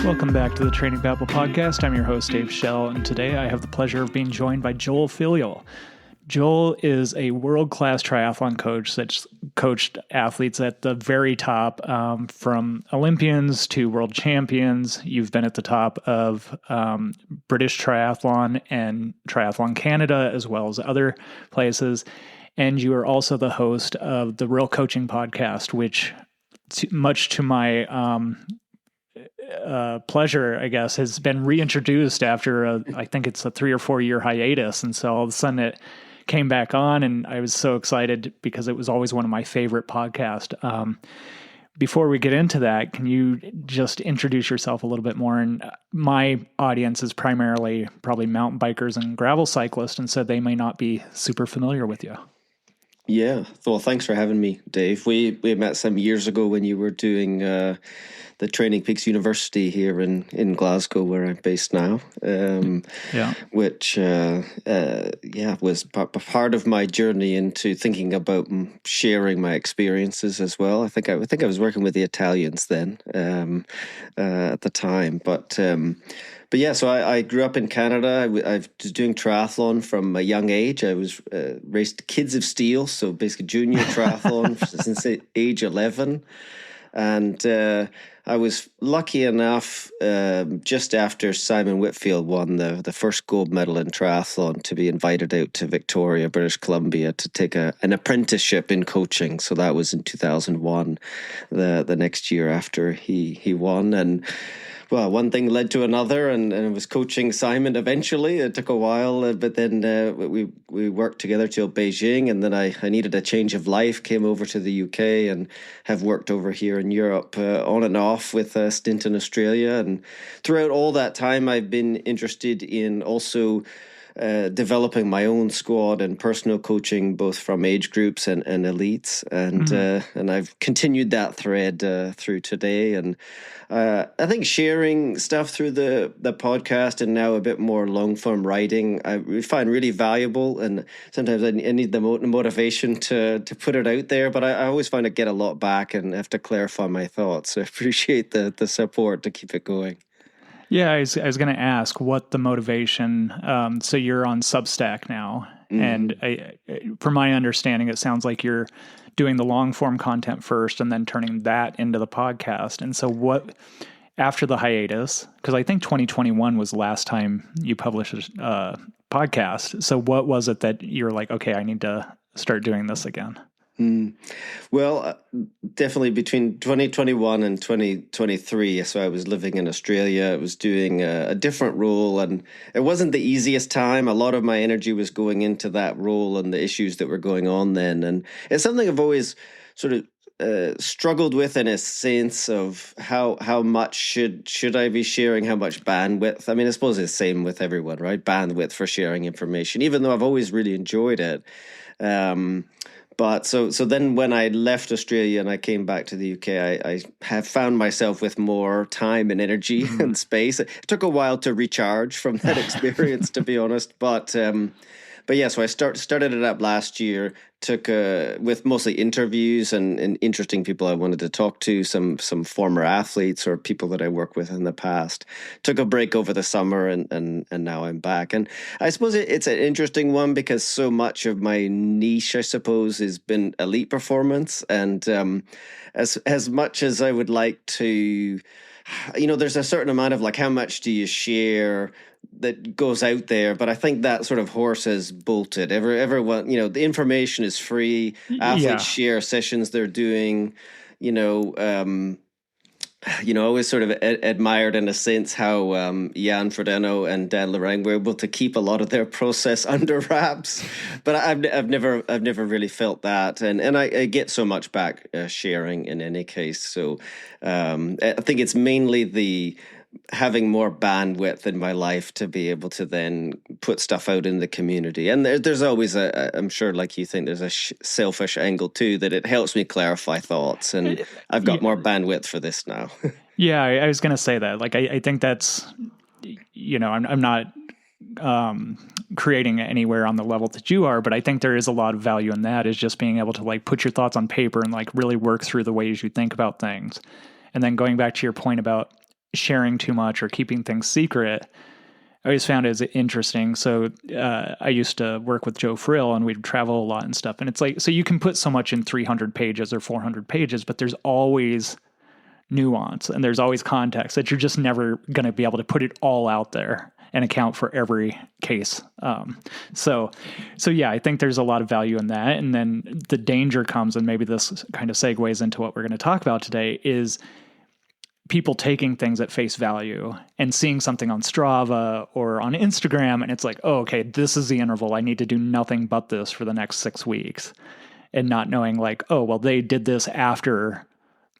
Welcome back to the Training Babble podcast. I'm your host, Dave Schell, and today I have the pleasure of being joined by Joel Filial. Joel is a world-class triathlon coach that's coached athletes at the very top, from Olympians to world champions. You've been at the top of British Triathlon and Triathlon Canada, as well as other places. And you are also the host of the Real Coaching podcast, which, much to my pleasure, I guess, has been reintroduced after I think it's a 3 or 4 year hiatus. And so all of a sudden it came back on, and I was so excited because it was always one of my favorite podcasts. Before we get into that, can you just introduce yourself a little bit more? And my audience is primarily probably mountain bikers and gravel cyclists, and so they may not be super familiar with you. Yeah. Well, thanks for having me, Dave. We met some years ago when you were doing the Training Peaks University here in Glasgow, where I'm based now. Which was part of my journey into thinking about sharing my experiences as well. I think I was working with the Italians then at the time, but yeah, so I grew up in Canada. I was doing triathlon from a young age. I was raced Kids of Steel, so basically junior triathlon since the age 11. And I was lucky enough, just after Simon Whitfield won the first gold medal in triathlon, to be invited out to Victoria, British Columbia, to take an apprenticeship in coaching. So that was in 2001, the next year after he won. And well, one thing led to another, and I was coaching Simon eventually. It took a while, but then we worked together till Beijing, and then I needed a change of life, came over to the UK, and have worked over here in Europe on and off with a stint in Australia. And throughout all that time, I've been interested in also developing my own squad and personal coaching, both from age groups and elites, and I've continued that thread through today. And I think sharing stuff through the podcast and now a bit more long form writing, I find really valuable. And sometimes I need the motivation to put it out there, but I always find I get a lot back and have to clarify my thoughts. So I appreciate the support to keep it going. Yeah, I was going to ask what the motivation. So you're on Substack now, and from my understanding, it sounds like you're doing the long form content first, and then turning that into the podcast. And so, what after the hiatus? Because I think 2021 was the last time you published a podcast. So, what was it that you're like, okay, I need to start doing this again? Well, definitely between 2021 and 2023. So I was living in Australia. I was doing a different role, and it wasn't the easiest time. A lot of my energy was going into that role and the issues that were going on then. And it's something I've always sort of struggled with, in a sense of how much should I be sharing, how much bandwidth. I mean, I suppose it's the same with everyone, right? Bandwidth for sharing information, even though I've always really enjoyed it. But so then when I left Australia and I came back to the UK, I have found myself with more time and energy and space. It took a while to recharge from that experience, to be honest. But yeah, so I started it up last year, took with mostly interviews and interesting people I wanted to talk to, some former athletes or people that I worked with in the past. Took a break over the summer, and now I'm back. And I suppose it's an interesting one because so much of my niche, I suppose, has been elite performance. And as much as I would like to, there's a certain amount of like, how much do you share that goes out there, but I think that sort of horse has bolted. Everyone, the information is free. Athletes share sessions they're doing. I always sort of admired, in a sense, how Jan Frodeno and Dan Lorang were able to keep a lot of their process under wraps. But I've never really felt that, and I get so much back sharing in any case. So I think it's mainly the having more bandwidth in my life to be able to then put stuff out in the community. And there's always I'm sure, like you think, there's a selfish angle too, that it helps me clarify thoughts, and I've got more bandwidth for this now. Yeah, I was going to say that. Like, I think that's, I'm not creating anywhere on the level that you are, but I think there is a lot of value in that, is just being able to like put your thoughts on paper and like really work through the ways you think about things. And then going back to your point about sharing too much or keeping things secret, I always found it as interesting. So I used to work with Joe Frill and we'd travel a lot and stuff. And it's like, so you can put so much in 300 pages or 400 pages, but there's always nuance and there's always context that you're just never going to be able to put it all out there and account for every case. So yeah, I think there's a lot of value in that. And then the danger comes, and maybe this kind of segues into what we're going to talk about today, is people taking things at face value and seeing something on Strava or on Instagram. And it's like, oh, okay, this is the interval. I need to do nothing but this for the next 6 weeks, and not knowing like, oh, well, they did this after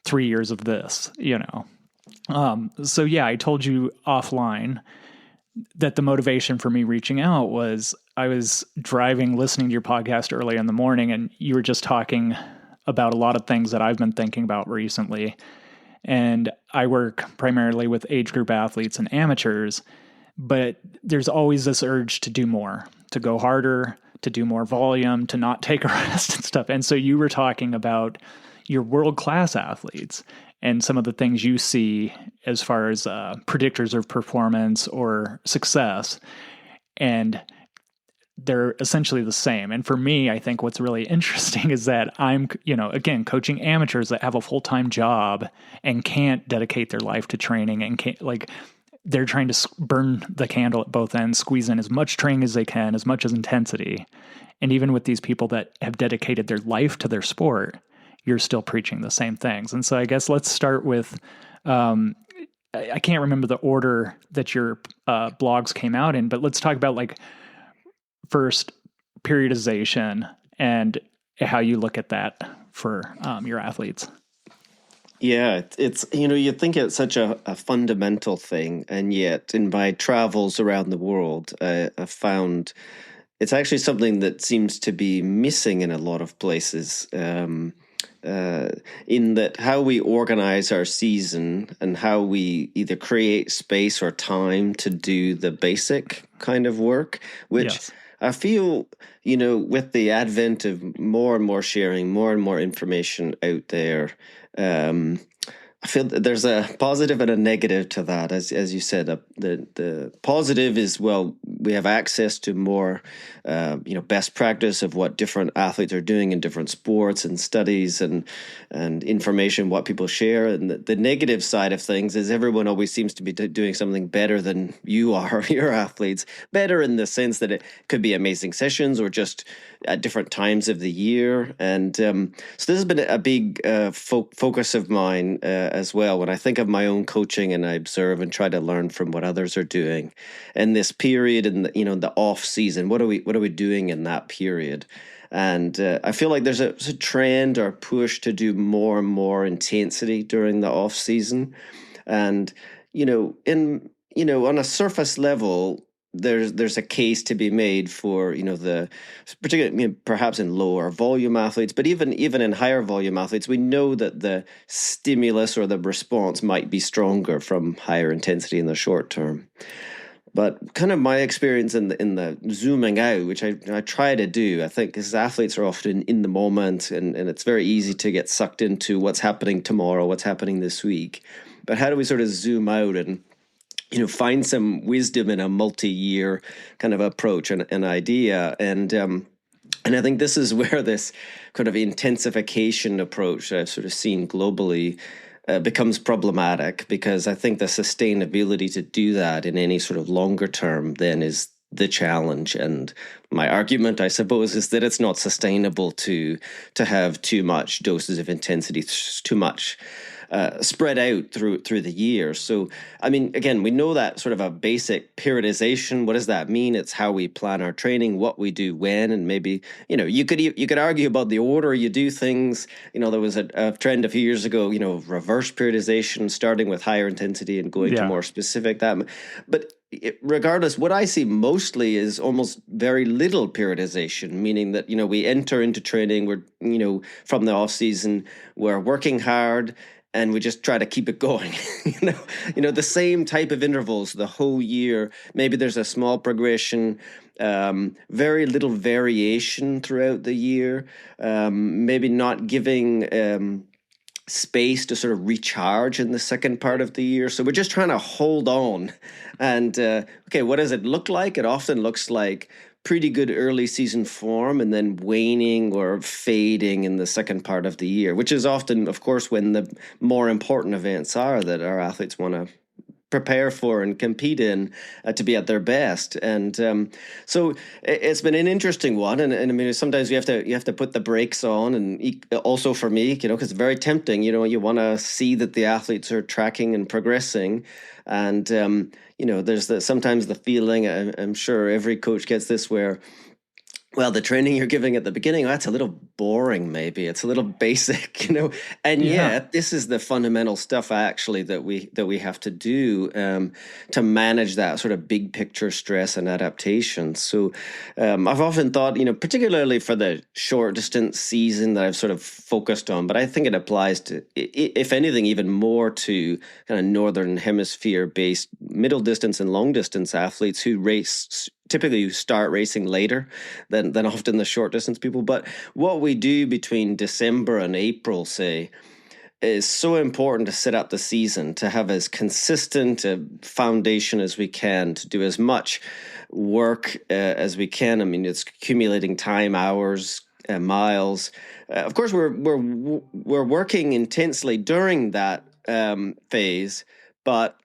3 years of this, you know? So yeah, I told you offline that the motivation for me reaching out was I was driving, listening to your podcast early in the morning, and you were just talking about a lot of things that I've been thinking about recently. And I work primarily with age group athletes and amateurs, but there's always this urge to do more, to go harder, to do more volume, to not take a rest and stuff. And so you were talking about your world-class athletes and some of the things you see as far as predictors of performance or success. And they're essentially the same. And for me, I think what's really interesting is that I'm, you know, again, coaching amateurs that have a full-time job and can't dedicate their life to training, and can't, like, they're trying to burn the candle at both ends, squeeze in as much training as they can, as much as intensity. And even with these people that have dedicated their life to their sport, you're still preaching the same things. And so I guess let's start with, I can't remember the order that your blogs came out in, but let's talk about like first periodization and how you look at that for your athletes. Yeah, it's, you know, you think it's such a fundamental thing, and yet in my travels around the world, I've found it's actually something that seems to be missing in a lot of places. In that how we organize our season and how we either create space or time to do the basic kind of work, which yes. I feel, you know, with the advent of more and more sharing, more and more information out there, I feel that there's a positive and a negative to that. As you said, the positive is, well, we have access to more, best practice of what different athletes are doing in different sports and studies and information, what people share. And the negative side of things is everyone always seems to be doing something better than you are, your athletes. Better in the sense that it could be amazing sessions or just at different times of the year. And so this has been a big focus of mine as well, when I think of my own coaching and I observe and try to learn from what others are doing. And this period in the off season, what are we doing in that period? And I feel like there's a trend or push to do more and more intensity during the off season. And on a surface level, there's a case to be made for the particularly perhaps in lower volume athletes, but even in higher volume athletes, we know that the stimulus or the response might be stronger from higher intensity in the short term. But kind of my experience in the zooming out, which I try to do, I think, is athletes are often in the moment, and it's very easy to get sucked into what's happening tomorrow, what's happening this week. But how do we sort of zoom out and find some wisdom in a multi-year kind of approach and an idea. And I think this is where this kind of intensification approach I've sort of seen globally becomes problematic, because I think the sustainability to do that in any sort of longer term then is the challenge. And my argument, I suppose, is that it's not sustainable to have too much doses of intensity, too much spread out through the year. So, I mean, again, we know that sort of a basic periodization. What does that mean? It's how we plan our training, what we do when, and maybe, you could argue about the order you do things. There was a trend a few years ago, reverse periodization, starting with higher intensity and going to more specific. But regardless, what I see mostly is almost very little periodization, meaning that, we enter into training, we're, from the off season, we're working hard. and we just try to keep it going. The same type of intervals the whole year. Maybe there's a small progression, very little variation throughout the year. Maybe not giving space to sort of recharge in the second part of the year. So we're just trying to hold on. And okay, what does it look like? It often looks like pretty good early season form and then waning or fading in the second part of the year, which is often, of course, when the more important events are that our athletes want to prepare for and compete in to be at their best. And so it's been an interesting one. And I mean, sometimes you have to put the brakes on, and also for me, because it's very tempting. You want to see that the athletes are tracking and progressing. And there's sometimes the feeling, I'm sure every coach gets this, where, well, the training you're giving at the beginning, that's a little boring, maybe. It's a little basic, and yet this is the fundamental stuff actually that we have to do to manage that sort of big picture stress and adaptation. So I've often thought, particularly for the short distance season that I've sort of focused on, but I think it applies to, if anything, even more to kind of Northern Hemisphere based middle distance and long distance athletes who typically start racing later than often the short distance people. But what we do between December and April, say, is so important to set up the season, to have as consistent a foundation as we can, to do as much work as we can. I mean, it's accumulating time, hours, miles. Of course, we're working intensely during that phase, but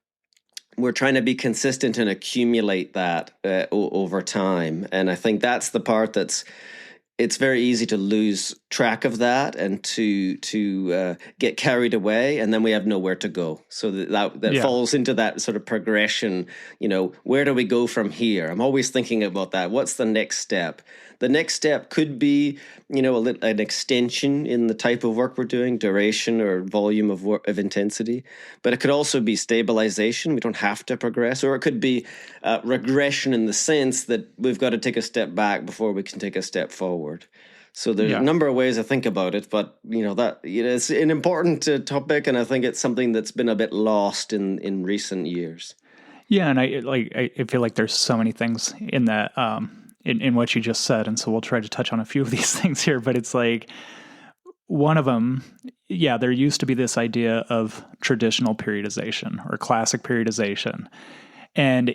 we're trying to be consistent and accumulate that over time. And I think that's the part it's very easy to lose track of that and to get carried away, and then we have nowhere to go. So that falls into that sort of progression. Where do we go from here? I'm always thinking about that. What's the next step? The next step could be, an extension in the type of work we're doing, duration or volume of intensity. But it could also be stabilization. We don't have to progress. Or it could be regression in the sense that we've got to take a step back before we can take a step forward. So there's a number of ways to think about it, but it's an important topic, and I think it's something that's been a bit lost in recent years. Yeah, and I feel like there's so many things in that in what you just said, and so we'll try to touch on a few of these things here. But it's like one of them, there used to be this idea of traditional periodization or classic periodization. And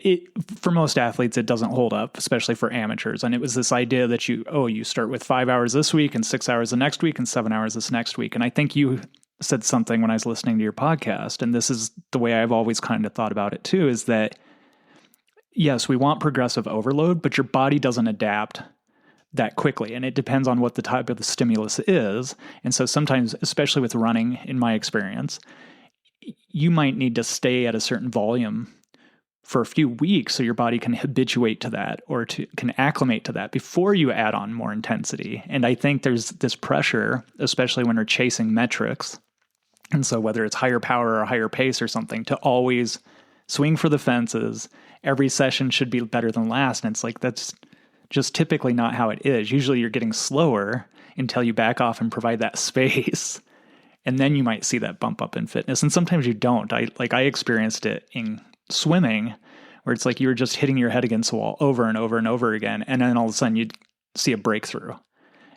for most athletes, it doesn't hold up, especially for amateurs. And it was this idea that you start with 5 hours this week and 6 hours the next week and 7 hours this next week. And I think you said something when I was listening to your podcast, and this is the way I've always kind of thought about it too, is that, yes, we want progressive overload, but your body doesn't adapt that quickly. And it depends on what the type of the stimulus is. And so sometimes, especially with running, in my experience, you might need to stay at a certain volume for a few weeks so your body can habituate to that or can acclimate to that before you add on more intensity. And I think there's this pressure, especially when we're chasing metrics. And so whether it's higher power or higher pace or something, to always swing for the fences. Every session should be better than last. And it's like, that's just typically not how it is. Usually you're getting slower until you back off and provide that space. And then you might see that bump up in fitness. And sometimes you don't. I experienced it in swimming, where it's like you were just hitting your head against the wall over and over and over again. And then all of a sudden you'd see a breakthrough.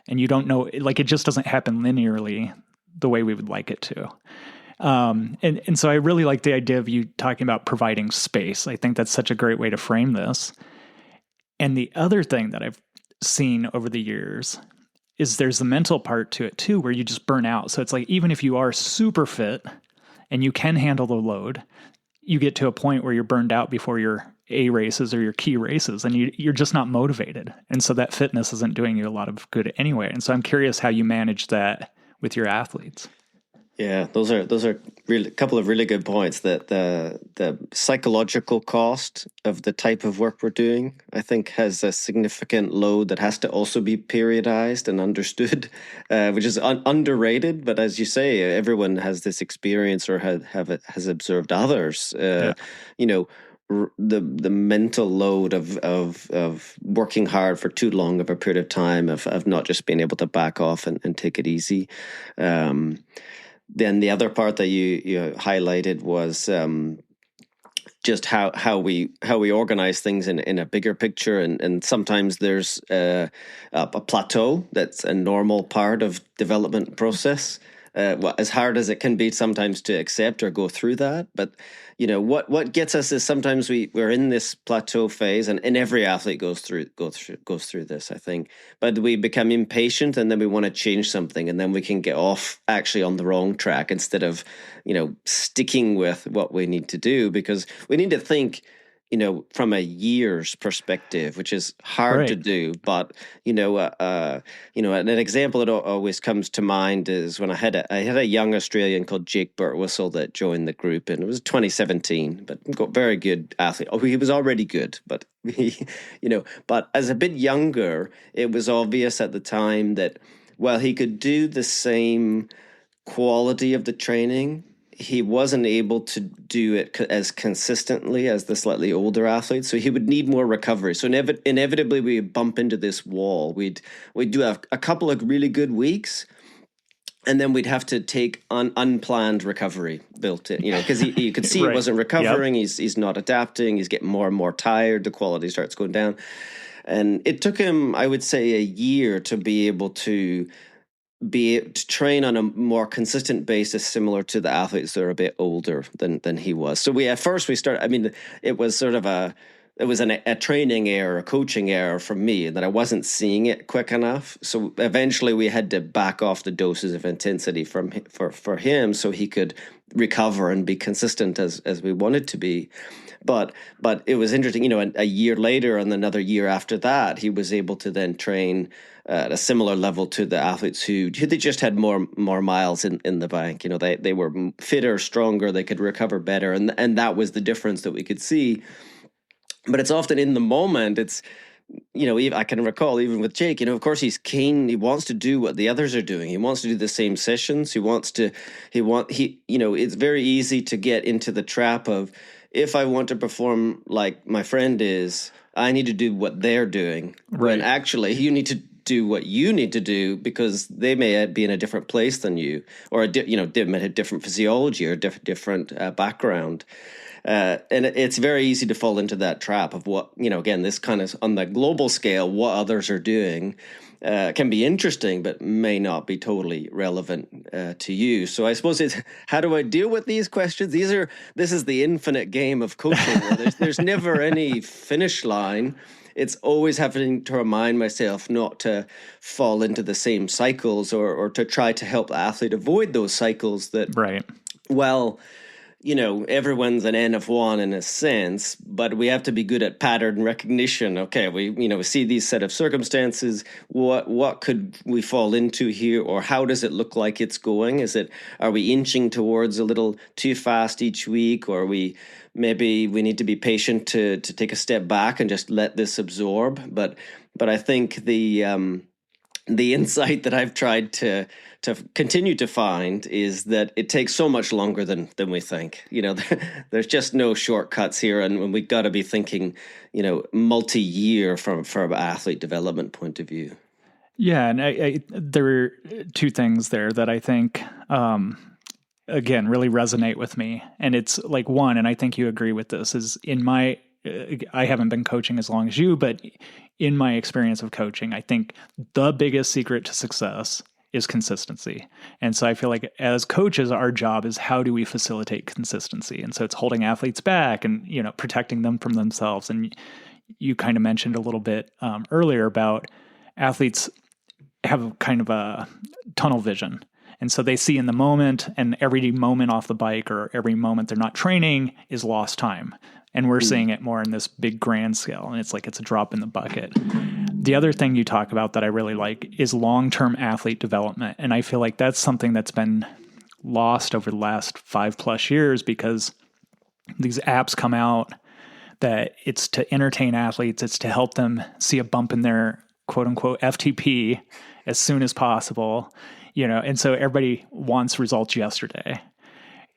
And you don't know, like, it just doesn't happen linearly the way we would like it to. And so I really like the idea of you talking about providing space. I think that's such a great way to frame this. And the other thing that I've seen over the years is there's the mental part to it too, where you just burn out. So it's like, even if you are super fit and you can handle the load, you get to a point where you're burned out before your A races or your key races, and you're just not motivated. And so that fitness isn't doing you a lot of good anyway. And so I'm curious how you manage that with your athletes. Yeah, those are really a couple of really good points. That the psychological cost of the type of work we're doing, I think, has a significant load that has to also be periodized and understood, which is underrated. But as you say, everyone has this experience or has observed others. The mental load of working hard for too long of a period of time, of not just being able to back off and take it easy. then the other part that you highlighted was just how we organize things in a bigger picture, and sometimes there's a plateau that's a normal part of development process. As hard as it can be sometimes to accept or go through that, but what gets us is sometimes we're in this plateau phase, and every athlete goes through this, I think. But we become impatient, and then we want to change something, and then we can get off actually on the wrong track instead of sticking with what we need to do, because we need to think from a year's perspective, which is hard to Right. do. But an example that always comes to mind is when I had a young Australian called Jake Birtwistle that joined the group, and it was 2017, but got very good athlete. Oh, he was already good, but but as a bit younger, it was obvious at the time that while he could do the same quality of the training, he wasn't able to do it as consistently as the slightly older athletes. So he would need more recovery. So inevitably, we bump into this wall. We'd do a couple of really good weeks, and then we'd have to take unplanned recovery built in, because you could see he Right. wasn't Yep. recovering. He's not adapting. He's getting more and more tired. The quality starts going down. And it took him, I would say, a year to be able to train on a more consistent basis, similar to the athletes that are a bit older than he was. So at first we started. I mean, it was sort of a training error, a coaching error from me, that I wasn't seeing it quick enough. So eventually we had to back off the doses of intensity for him, so he could recover and be consistent as we wanted to be. But it was interesting, a year later and another year after that, he was able to then train at a similar level to the athletes who they just had more miles in the bank. They were fitter, stronger, they could recover better, and that was the difference that we could see. But it's often in the moment. It's I can recall even with Jake, of course he's keen. He wants to do what the others are doing. He wants to do the same sessions. It's very easy to get into the trap of, if I want to perform like my friend is, I need to do what they're doing. When Right. actually you need to do what you need to do, because they may be in a different place than you, or they might have different physiology or different background. And it's very easy to fall into that trap of what, again, this kind of on the global scale, what others are doing can be interesting, but may not be totally relevant to you. So I suppose it's, how do I deal with these questions? This is the infinite game of coaching, where there's never any finish line. It's always having to remind myself not to fall into the same cycles, or to try to help the athlete avoid those cycles that, Right. well, everyone's an N of one in a sense, but we have to be good at pattern recognition. Okay, we see these set of circumstances. What could we fall into here, or how does it look like it's going? Are we inching towards a little too fast each week, or maybe we need to be patient to take a step back and just let this absorb? But I think the insight that I've tried to continue to find is that it takes so much longer than we think. There's just no shortcuts here, and we've got to be thinking, multi-year from an athlete development point of view. Yeah, and there are two things there that I think, again, really resonate with me. And it's like, one, and I think you agree with this, is I haven't been coaching as long as you, but in my experience of coaching, I think the biggest secret to success is consistency. And so I feel like as coaches, our job is, how do we facilitate consistency? And so it's holding athletes back and, protecting them from themselves. And you kind of mentioned a little bit earlier about athletes have kind of a tunnel vision. And so they see in the moment, and every moment off the bike or every moment they're not training is lost time. And we're seeing it more in this big grand scale. And it's like, it's a drop in the bucket. The other thing you talk about that I really like is long-term athlete development. And I feel like that's something that's been lost over the last 5+ years, because these apps come out that it's to entertain athletes. It's to help them see a bump in their quote unquote FTP as soon as possible, and so everybody wants results yesterday.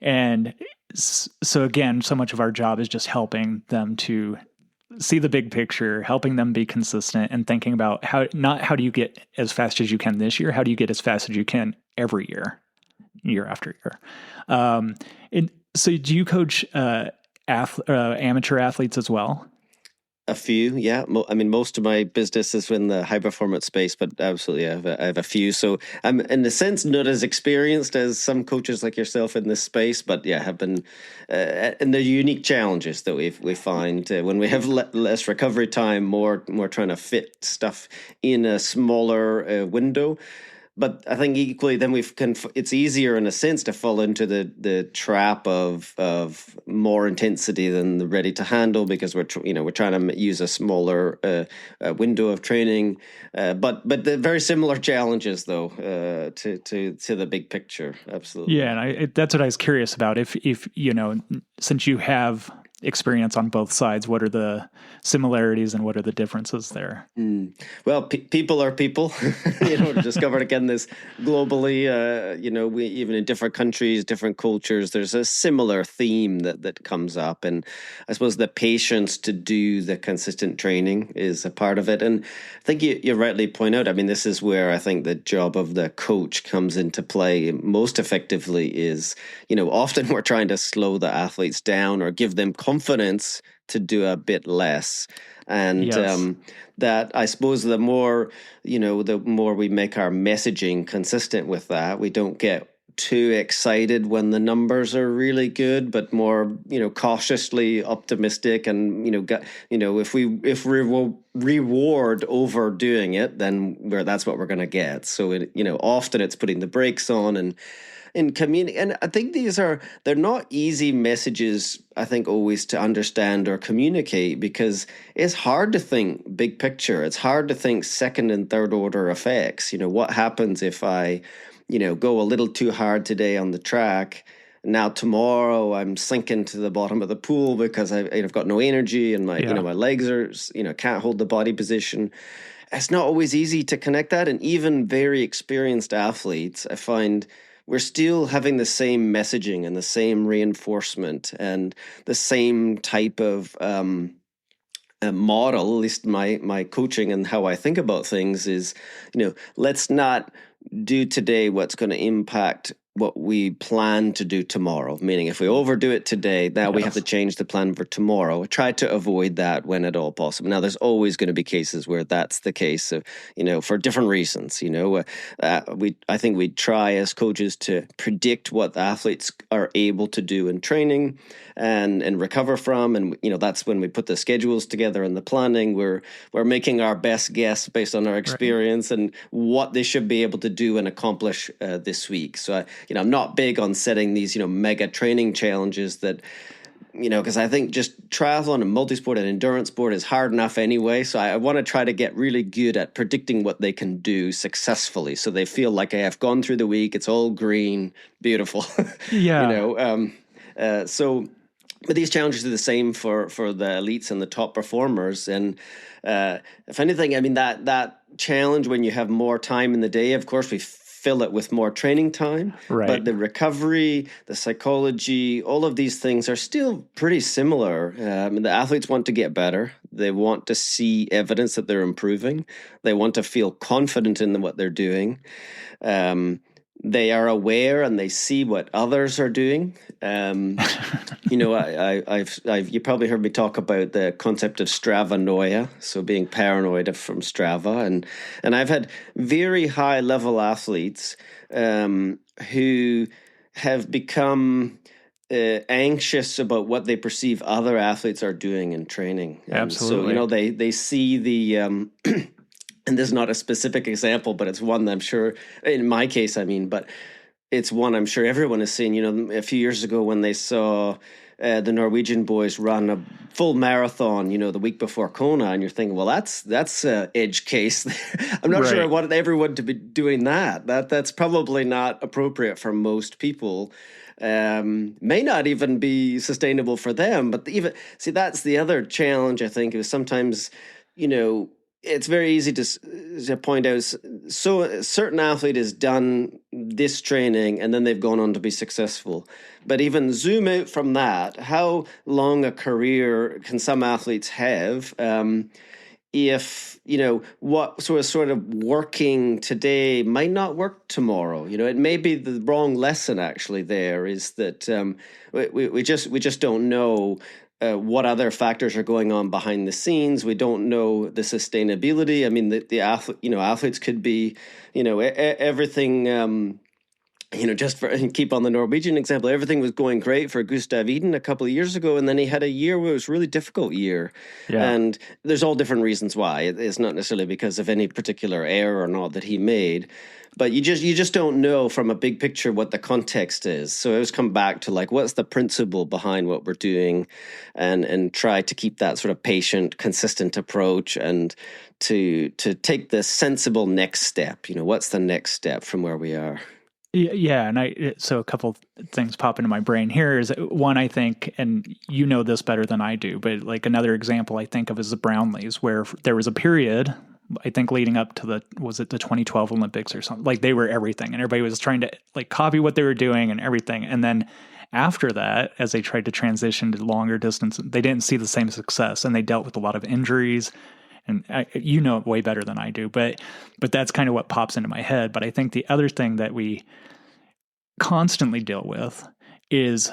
And so again, so much of our job is just helping them to see the big picture, helping them be consistent, and thinking about how do you get as fast as you can this year? How do you get as fast as you can every year? year after year. And so do you coach amateur athletes as well? A few, yeah. I mean, most of my business is in the high performance space, but absolutely, I have a few. So I'm, in a sense, not as experienced as some coaches like yourself in this space, but yeah, have been. And the unique challenges that we find when we have less recovery time, more trying to fit stuff in a smaller window. But I think equally, then it's easier in a sense to fall into the trap of more intensity than the ready to handle, because we're trying to use a smaller window of training, but the very similar challenges though to the big picture. Absolutely. Yeah, and that's what I was curious about. If since you have experience on both sides, what are the similarities and what are the differences there? Well, people are people. Discovered again this globally. We even in different countries, different cultures, there's a similar theme that comes up, and I suppose the patience to do the consistent training is a part of it. And I think you rightly point out. I mean, this is where I think the job of the coach comes into play most effectively. Is often we're trying to slow the athletes down or give them confidence to do a bit less. And Yes. That I suppose the more we make our messaging consistent with that, we don't get too excited when the numbers are really good, but more cautiously optimistic. And if we reward overdoing it, then that's what we're going to get. So often it's putting the brakes on and in community. And I think they're not easy messages, I think, always to understand or communicate, because it's hard to think big picture. It's hard to think second and third order effects. What happens if I, go a little too hard today on the track? Now tomorrow I'm sinking to the bottom of the pool because I've got no energy, and my my legs are can't hold the body position. It's not always easy to connect that, and even very experienced athletes, I find, we're still having the same messaging and the same reinforcement and the same type of model. At least my coaching and how I think about things is, let's not do today what's going to impact what we plan to do tomorrow. Meaning, if we overdo it today, now we have to change the plan for tomorrow. Try to avoid that when at all possible. Now, there's always going to be cases where that's the case, for different reasons. I think we try as coaches to predict what the athletes are able to do in training and recover from, and that's when we put the schedules together and the planning. We're making our best guess based on our experience and what they should be able to do and accomplish this week. So I'm not big on setting these mega training challenges that because I think just triathlon and multisport and endurance sport is hard enough anyway. So I want to try to get really good at predicting what they can do successfully, so they feel like I have gone through the week, it's all green, beautiful. Yeah. But these challenges are the same for the elites and the top performers. And if anything, I mean, that challenge, when you have more time in the day, of course, we fill it with more training time. Right. But the recovery, the psychology, all of these things are still pretty similar. The athletes want to get better. They want to see evidence that they're improving. They want to feel confident in what they're doing. They are aware and they see what others are doing. You probably heard me talk about the concept of Stravanoia, so being paranoid from Strava, and I've had very high level athletes who have become anxious about what they perceive other athletes are doing in training. And Absolutely. so they see the and this is not a specific example, but it's one that I'm sure, in my case, but it's one I'm sure everyone has seen. A few years ago when they saw the Norwegian boys run a full marathon, the week before Kona, and you're thinking, well, that's an edge case. I'm not sure I wanted everyone to be doing that. That's probably not appropriate for most people. May not even be sustainable for them. But that's the other challenge, I think, is sometimes, it's very easy to point out. So a certain athlete has done this training and then they've gone on to be successful. But even zoom out from that, how long a career can some athletes have? if, what sort of working today might not work tomorrow. It may be the wrong lesson actually there is that we just don't know what other factors are going on behind the scenes. We don't know the sustainability. I mean, the athlete, athletes could be, everything. Just for keep on the Norwegian example, everything was going great for Gustav Iden a couple of years ago, and then he had a year where it was a really difficult year. Yeah. And there's all different reasons why. It's not necessarily because of any particular error or not that he made, but you just don't know from a big picture what the context is. So I always come back to like, what's the principle behind what we're doing, and try to keep that sort of patient, consistent approach, and to take the sensible next step. What's the next step from where we are? Yeah, and so a couple things pop into my brain here is one, I think, and you know this better than I do, but like another example I think of is the Brownlees, where there was a period, I think leading up to was it the 2012 Olympics or something, like they were everything and everybody was trying to like copy what they were doing and everything. And then after that, as they tried to transition to longer distance, they didn't see the same success and they dealt with a lot of injuries. And you know it way better than I do, but that's kind of what pops into my head. But I think the other thing that we constantly deal with is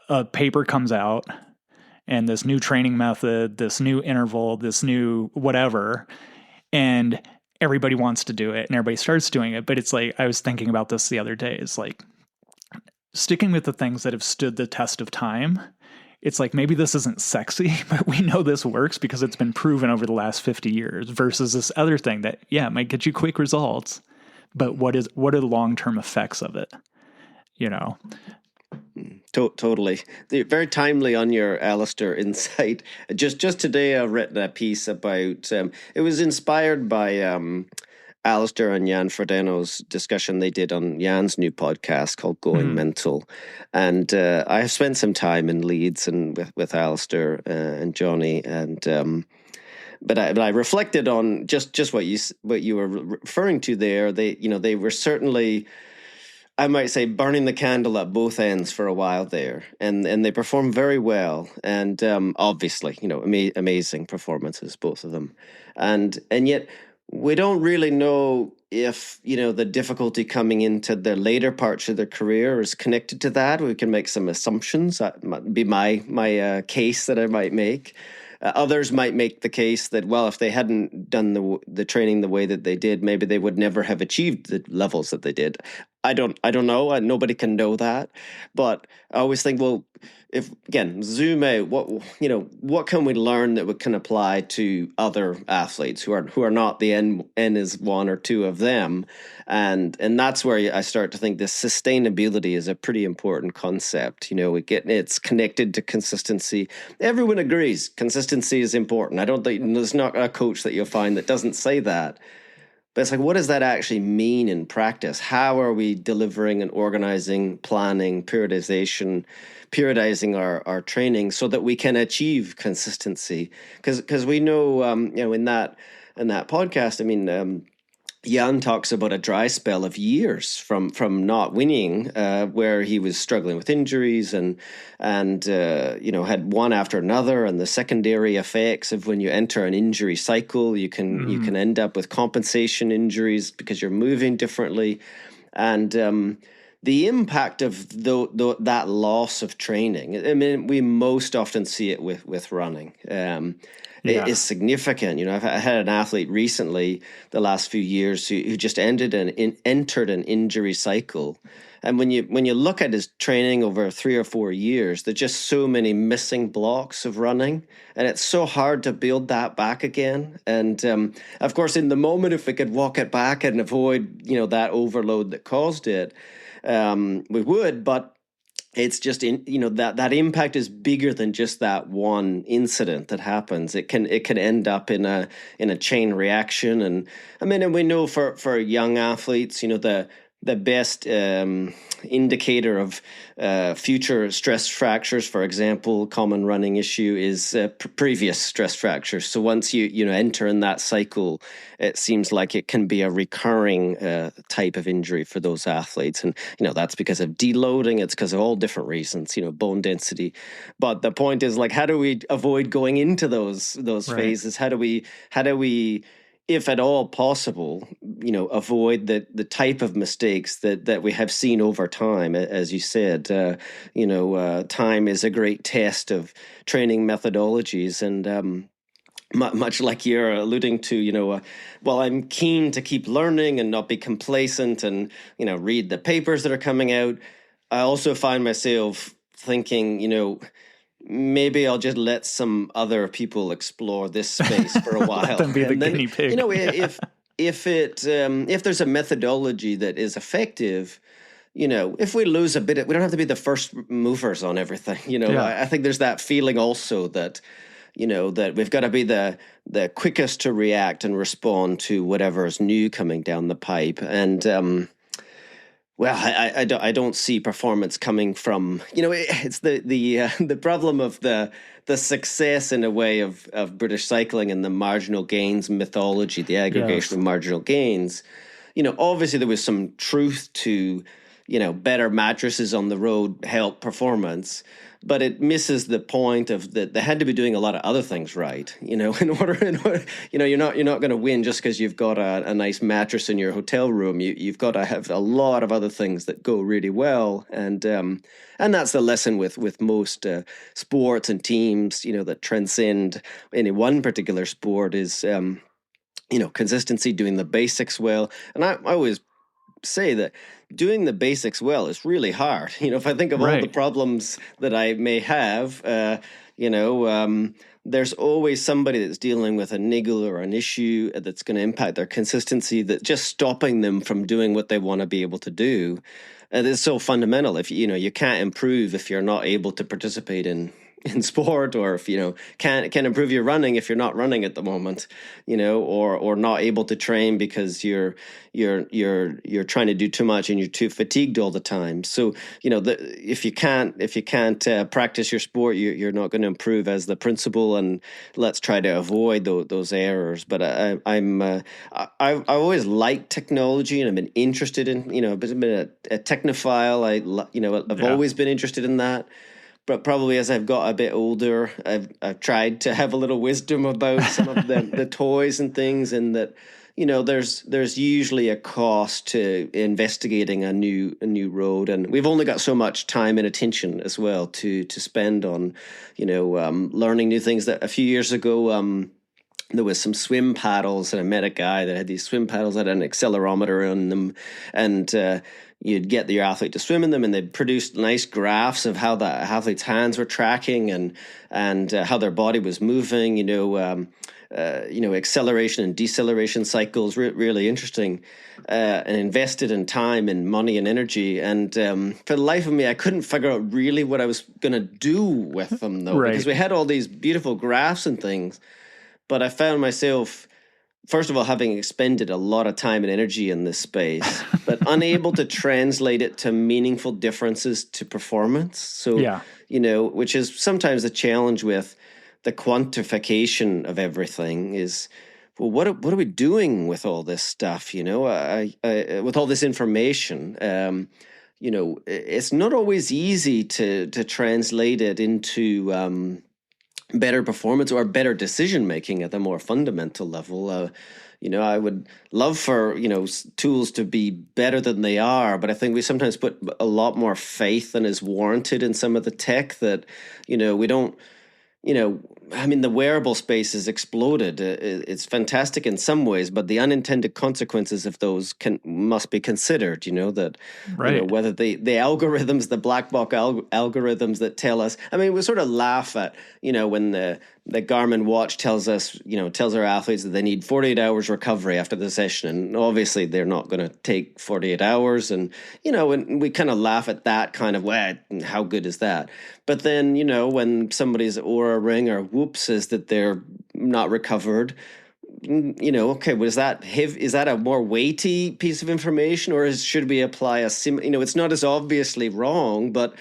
a paper comes out and this new training method, this new interval, this new whatever, and everybody wants to do it and everybody starts doing it. But it's like, I was thinking about this the other day. It's like sticking with the things that have stood the test of time. It's like, maybe this isn't sexy, but we know this works because it's been proven over the last 50 years versus this other thing that, yeah, it might get you quick results, but what are the long-term effects of it? Totally. Very timely on your Alistair insight. Just today I've written a piece about, it was inspired by Alistair and Jan Frodeno's discussion they did on Jan's new podcast called Going Mental. And I have spent some time in Leeds and with Alistair and Johnny, and but I reflected on just what you were referring to there. They were certainly, I might say, burning the candle at both ends for a while there, and they performed very well, and obviously, amazing performances, both of them, and yet we don't really know if the difficulty coming into the later parts of their career is connected to that. We can make some assumptions. That might be my case that I might make. Others might make the case that, well, if they hadn't done the training the way that they did, maybe they would never have achieved the levels that they did. I don't know. Nobody can know that. But I always think, well, if again zoom out, what can we learn that we can apply to other athletes who are not the N is one or two of them, and that's where I start to think this sustainability is a pretty important concept. It's connected to consistency. Everyone agrees consistency is important. I don't think there's not a coach that you'll find that doesn't say that. But it's like, what does that actually mean in practice? How are we delivering and organizing, planning, periodizing our training so that we can achieve consistency? Because we know, in that podcast, I mean, Jan talks about a dry spell of years from not winning, where he was struggling with injuries and had one after another, and the secondary effects of when you enter an injury cycle, you can end up with compensation injuries because you're moving differently, and the impact of that loss of training. I mean, we most often see it with running. It is significant. I've had an athlete recently, the last few years, who just entered an injury cycle. And when you look at his training over 3 or 4 years, there's just so many missing blocks of running, and it's so hard to build that back again. And of course, in the moment, if we could walk it back and avoid that overload that caused it, we would. But it's just that impact is bigger than just that one incident that happens. It can end up in a chain reaction. And I mean, and we know for young athletes, the the best indicator of future stress fractures. For example, common running issue is previous stress fractures. So once you enter in that cycle, it seems like it can be a recurring type of injury for those athletes. And that's because of deloading. It's because of all different reasons. Bone density. But the point is, like, how do we avoid going into those Right. phases? How do we, if at all possible, avoid the type of mistakes that we have seen over time? As you said, time is a great test of training methodologies, and much like you're alluding to, well, I'm keen to keep learning and not be complacent and, read the papers that are coming out. I also find myself thinking, maybe I'll just let some other people explore this space for a while. Let them be the guinea pig. If there's a methodology that is effective, if we lose a bit, we don't have to be the first movers on everything. I think there's that feeling also that, that we've got to be the quickest to react and respond to whatever is new coming down the pipe. And well, I don't see performance coming from, it's the problem of the success in a way of British cycling and the marginal gains mythology, the aggregation of marginal gains. Obviously there was some truth to, better mattresses on the road help performance, but it misses the point of that they had to be doing a lot of other things right. In order, you're not going to win just because you've got a nice mattress in your hotel room. You've got to have a lot of other things that go really well, and that's the lesson with most sports and teams. That transcend any one particular sport is consistency, doing the basics well, and I always say that doing the basics well is really hard. If I think of all the problems that I may have, there's always somebody that's dealing with a niggle or an issue that's going to impact their consistency, that just stopping them from doing what they want to be able to do. And it's so fundamental. If you can't improve if you're not able to participate in sport, or if can't improve your running if you're not running at the moment, or not able to train because you're trying to do too much and you're too fatigued all the time. So if you can't practice your sport, you're not going to improve as the principle. And let's try to avoid those errors. But I've always liked technology, and I've been interested in I've been a technophile. I've always been interested in that. But probably as I've got a bit older, I've tried to have a little wisdom about some of the toys and things, and that there's usually a cost to investigating a new road, and we've only got so much time and attention as well to spend on learning new things. That a few years ago, there was some swim paddles, and I met a guy that had these swim paddles that had an accelerometer on them, and you'd get your athlete to swim in them, and they produced nice graphs of how the athlete's hands were tracking and how their body was moving. Acceleration and deceleration cycles, really interesting, and invested in time and money and energy. And for the life of me, I couldn't figure out really what I was going to do with them, though, because we had all these beautiful graphs and things. But I found myself, first of all, having expended a lot of time and energy in this space, but unable to translate it to meaningful differences to performance. So, which is sometimes the challenge with the quantification of everything is, well, what are we doing with all this stuff? With all this information, it's not always easy to translate it into better performance or better decision making at the more fundamental level. I would love for tools to be better than they are, but I think we sometimes put a lot more faith than is warranted in some of the tech that we don't. The wearable space has exploded. It's fantastic in some ways, but the unintended consequences of those must be considered. Whether the algorithms, the black box algorithms that tell us. We sort of laugh at when the Garmin watch tells us, tells our athletes that they need 48 hours recovery after the session, and obviously they're not going to take 48 hours, and and we kind of laugh at that kind of, well, how good is that? But then when somebody's Oura Ring or Whoop says that they're not recovered, okay, is that a more weighty piece of information, or should we apply it's not as obviously wrong, but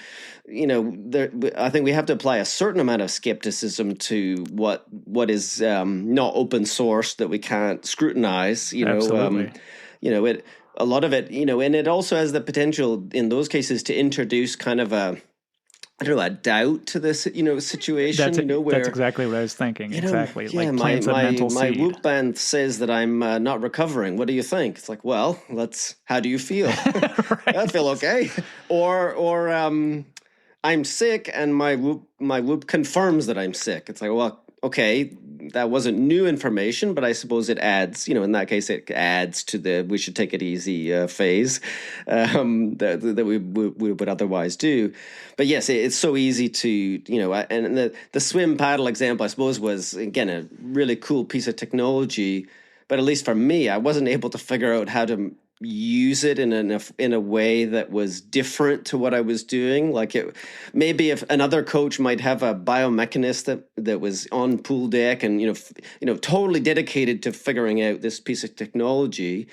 I think we have to apply a certain amount of skepticism to what is not open source that we can't scrutinize. Absolutely. A lot of it, and it also has the potential in those cases to introduce kind of I don't know, a doubt to this, situation, where that's exactly what I was thinking. Exactly. yeah, like plants a mental my seed. Whoop band says that I'm not recovering. What do you think? It's like, well, how do you feel? Right. I feel okay. Or I'm sick and my Whoop confirms that I'm sick. It's like, well, okay, that wasn't new information, but I suppose it adds, in that case, it adds to the we should take it easy phase that we would otherwise do. But yes, it's so easy to, and the swim paddle example, I suppose, was, again, a really cool piece of technology. But at least for me, I wasn't able to figure out how to use it in a way that was different to what I was doing. Like maybe if another coach might have a biomechanist that was on pool deck and totally dedicated to figuring out this piece of technology.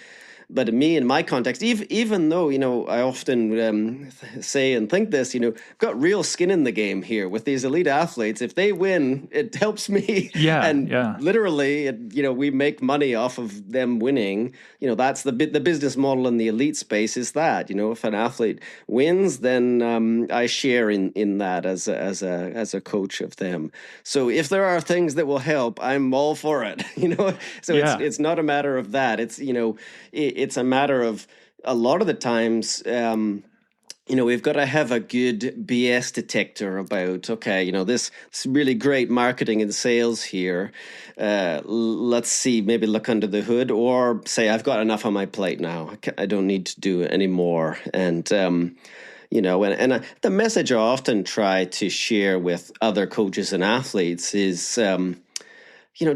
But me, in my context, even though, I often say and think this, got real skin in the game here with these elite athletes. If they win, it helps me. Yeah, and yeah. literally, we make money off of them winning. That's the business model in the elite space is that, if an athlete wins, then I share in that as a coach of them. So if there are things that will help, I'm all for it, So Yeah. it's not a matter of that. It's, it's a matter of a lot of the times, we've got to have a good BS detector about, okay, this really great marketing and sales here. Let's see, maybe look under the hood or say, I've got enough on my plate now. I don't need to do it anymore. And, the message I often try to share with other coaches and athletes is,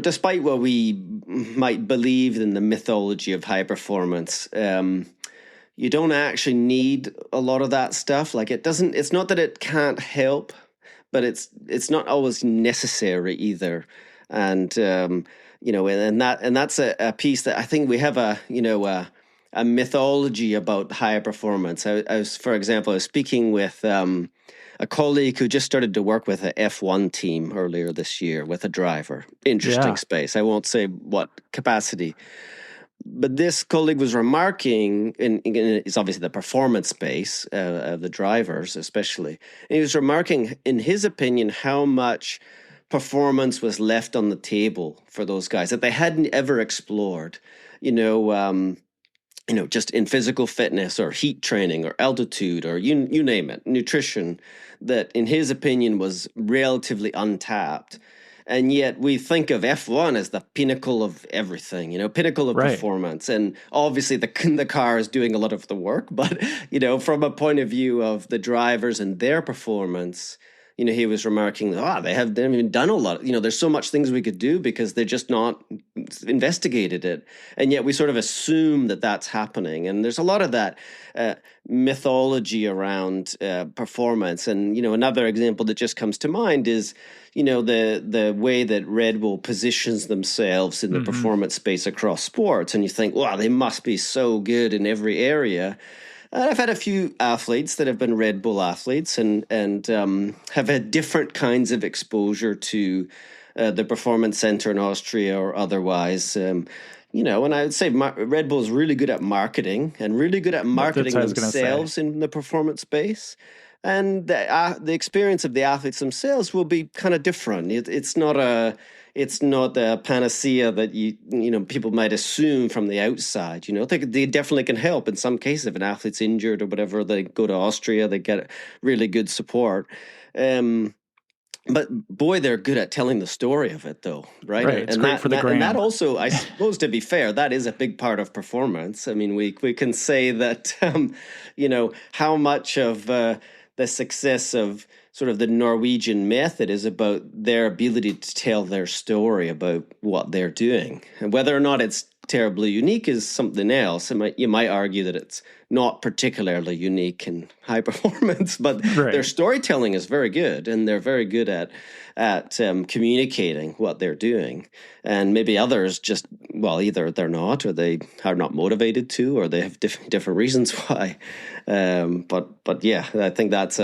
despite what we might believe in the mythology of high performance, you don't actually need a lot of that stuff. Like it's not that it can't help, but it's not always necessary either. And, and that's a piece that I think we have a mythology about higher performance. For example, I was speaking with a colleague who just started to work with a F1 team earlier this year with a driver. Interesting space. I won't say what capacity. But this colleague was remarking, it's obviously the performance space of the drivers especially, and he was remarking, in his opinion, how much performance was left on the table for those guys that they hadn't ever explored, just in physical fitness or heat training or altitude or you name it, nutrition, that in his opinion was relatively untapped. And yet we think of F1 as the pinnacle of everything, pinnacle of performance. And obviously the car is doing a lot of the work. But, from a point of view of the drivers and their performance, he was remarking, they haven't even done a lot. There's so much things we could do because they're just not investigated it. And yet we sort of assume that that's happening. And there's a lot of that mythology around performance. And, another example that just comes to mind is, the way that Red Bull positions themselves in the performance space across sports. And you think, wow, they must be so good in every area. And I've had a few athletes that have been Red Bull athletes and have had different kinds of exposure to the Performance Center in Austria or otherwise. And I would say Red Bull is really good at marketing and really good at marketing themselves in the performance space. And the experience of the athletes themselves will be kind of different. It's not a panacea that people might assume from the outside. They definitely can help in some cases. If an athlete's injured or whatever, they go to Austria, they get really good support. But boy, they're good at telling the story of it, though, right? Right. It's great for the gram. And that also, I suppose, to be fair, that is a big part of performance. I mean, we can say that, how much of the success of sort of the Norwegian method is about their ability to tell their story about what they're doing. And whether or not it's terribly unique is something else. You might argue that it's not particularly unique in high performance, but Right. their storytelling is very good, and they're very good at communicating what they're doing. And maybe others just, well, either they're not, or they are not motivated to, or they have different reasons why. But yeah, I think that's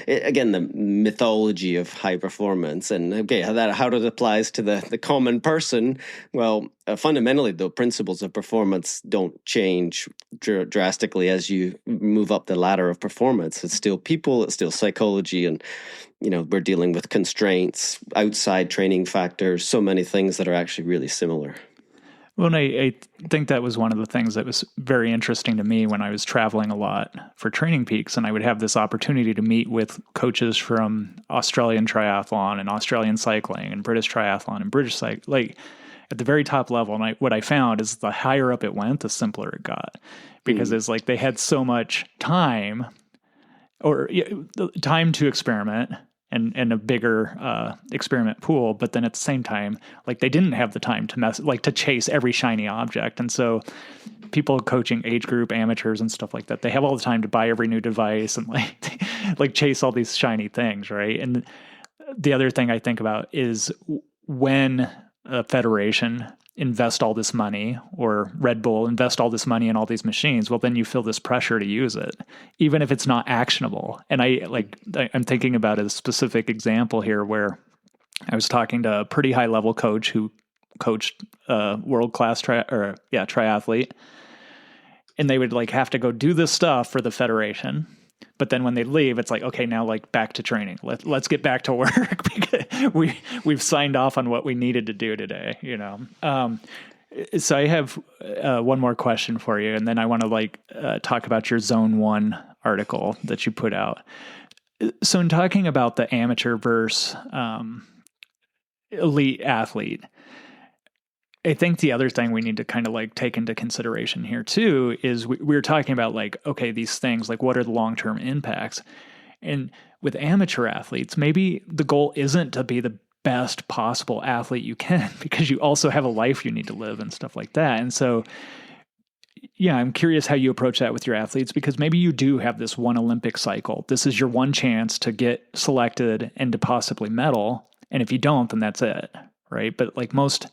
again the mythology of high performance, and okay, how that applies to the common person. Well, fundamentally, the principles of performance don't change drastically as you move up the ladder of performance. It's still people, it's still psychology, and we're dealing with constraints, outside training factors, so many things that are actually really similar. Well, and I think that was one of the things that was very interesting to me when I was traveling a lot for Training Peaks, and I would have this opportunity to meet with coaches from Australian triathlon and Australian cycling and British triathlon and British cycling, like at the very top level. And what I found is the higher up it went, the simpler it got, because it's like they had so much time or time to experiment and a bigger experiment pool. But then at the same time, like they didn't have the time to chase every shiny object. And so people coaching age group amateurs and stuff like that, they have all the time to buy every new device and like chase all these shiny things. Right. And the other thing I think about is when a federation invest all this money, or Red Bull invest all this money in all these machines, well, then you feel this pressure to use it, even if it's not actionable. And I'm thinking about a specific example here where I was talking to a pretty high level coach who coached a world-class triathlete, and they would like have to go do this stuff for the federation. But then when they leave, it's like, okay, now like back to training. Let's get back to work because we've signed off on what we needed to do today, So I have one more question for you, and then I want to talk about your Zone 1 article that you put out. So in talking about the amateur versus elite athlete, I think the other thing we need to kind of like take into consideration here too is we were talking about like, okay, these things, like what are the long-term impacts? And with amateur athletes, maybe the goal isn't to be the best possible athlete you can, because you also have a life you need to live and stuff like that. And so, yeah, I'm curious how you approach that with your athletes, because maybe you do have this one Olympic cycle. This is your one chance to get selected and to possibly medal. And if you don't, then that's it, right? But like most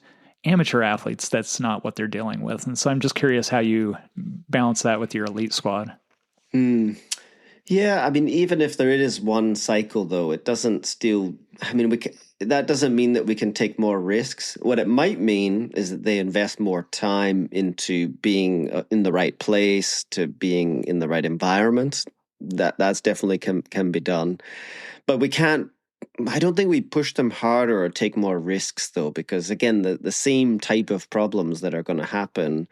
amateur athletes, that's not what they're dealing with. And so I'm just curious how you balance that with your elite squad. Yeah, I mean, even if there is one cycle, though, it doesn't still, I mean, that doesn't mean that we can take more risks. What it might mean is that they invest more time into being in the right place, to being in the right environment. That's definitely can be done. But we can't, I don't think we push them harder or take more risks, though, because again, the same type of problems that are going to happen.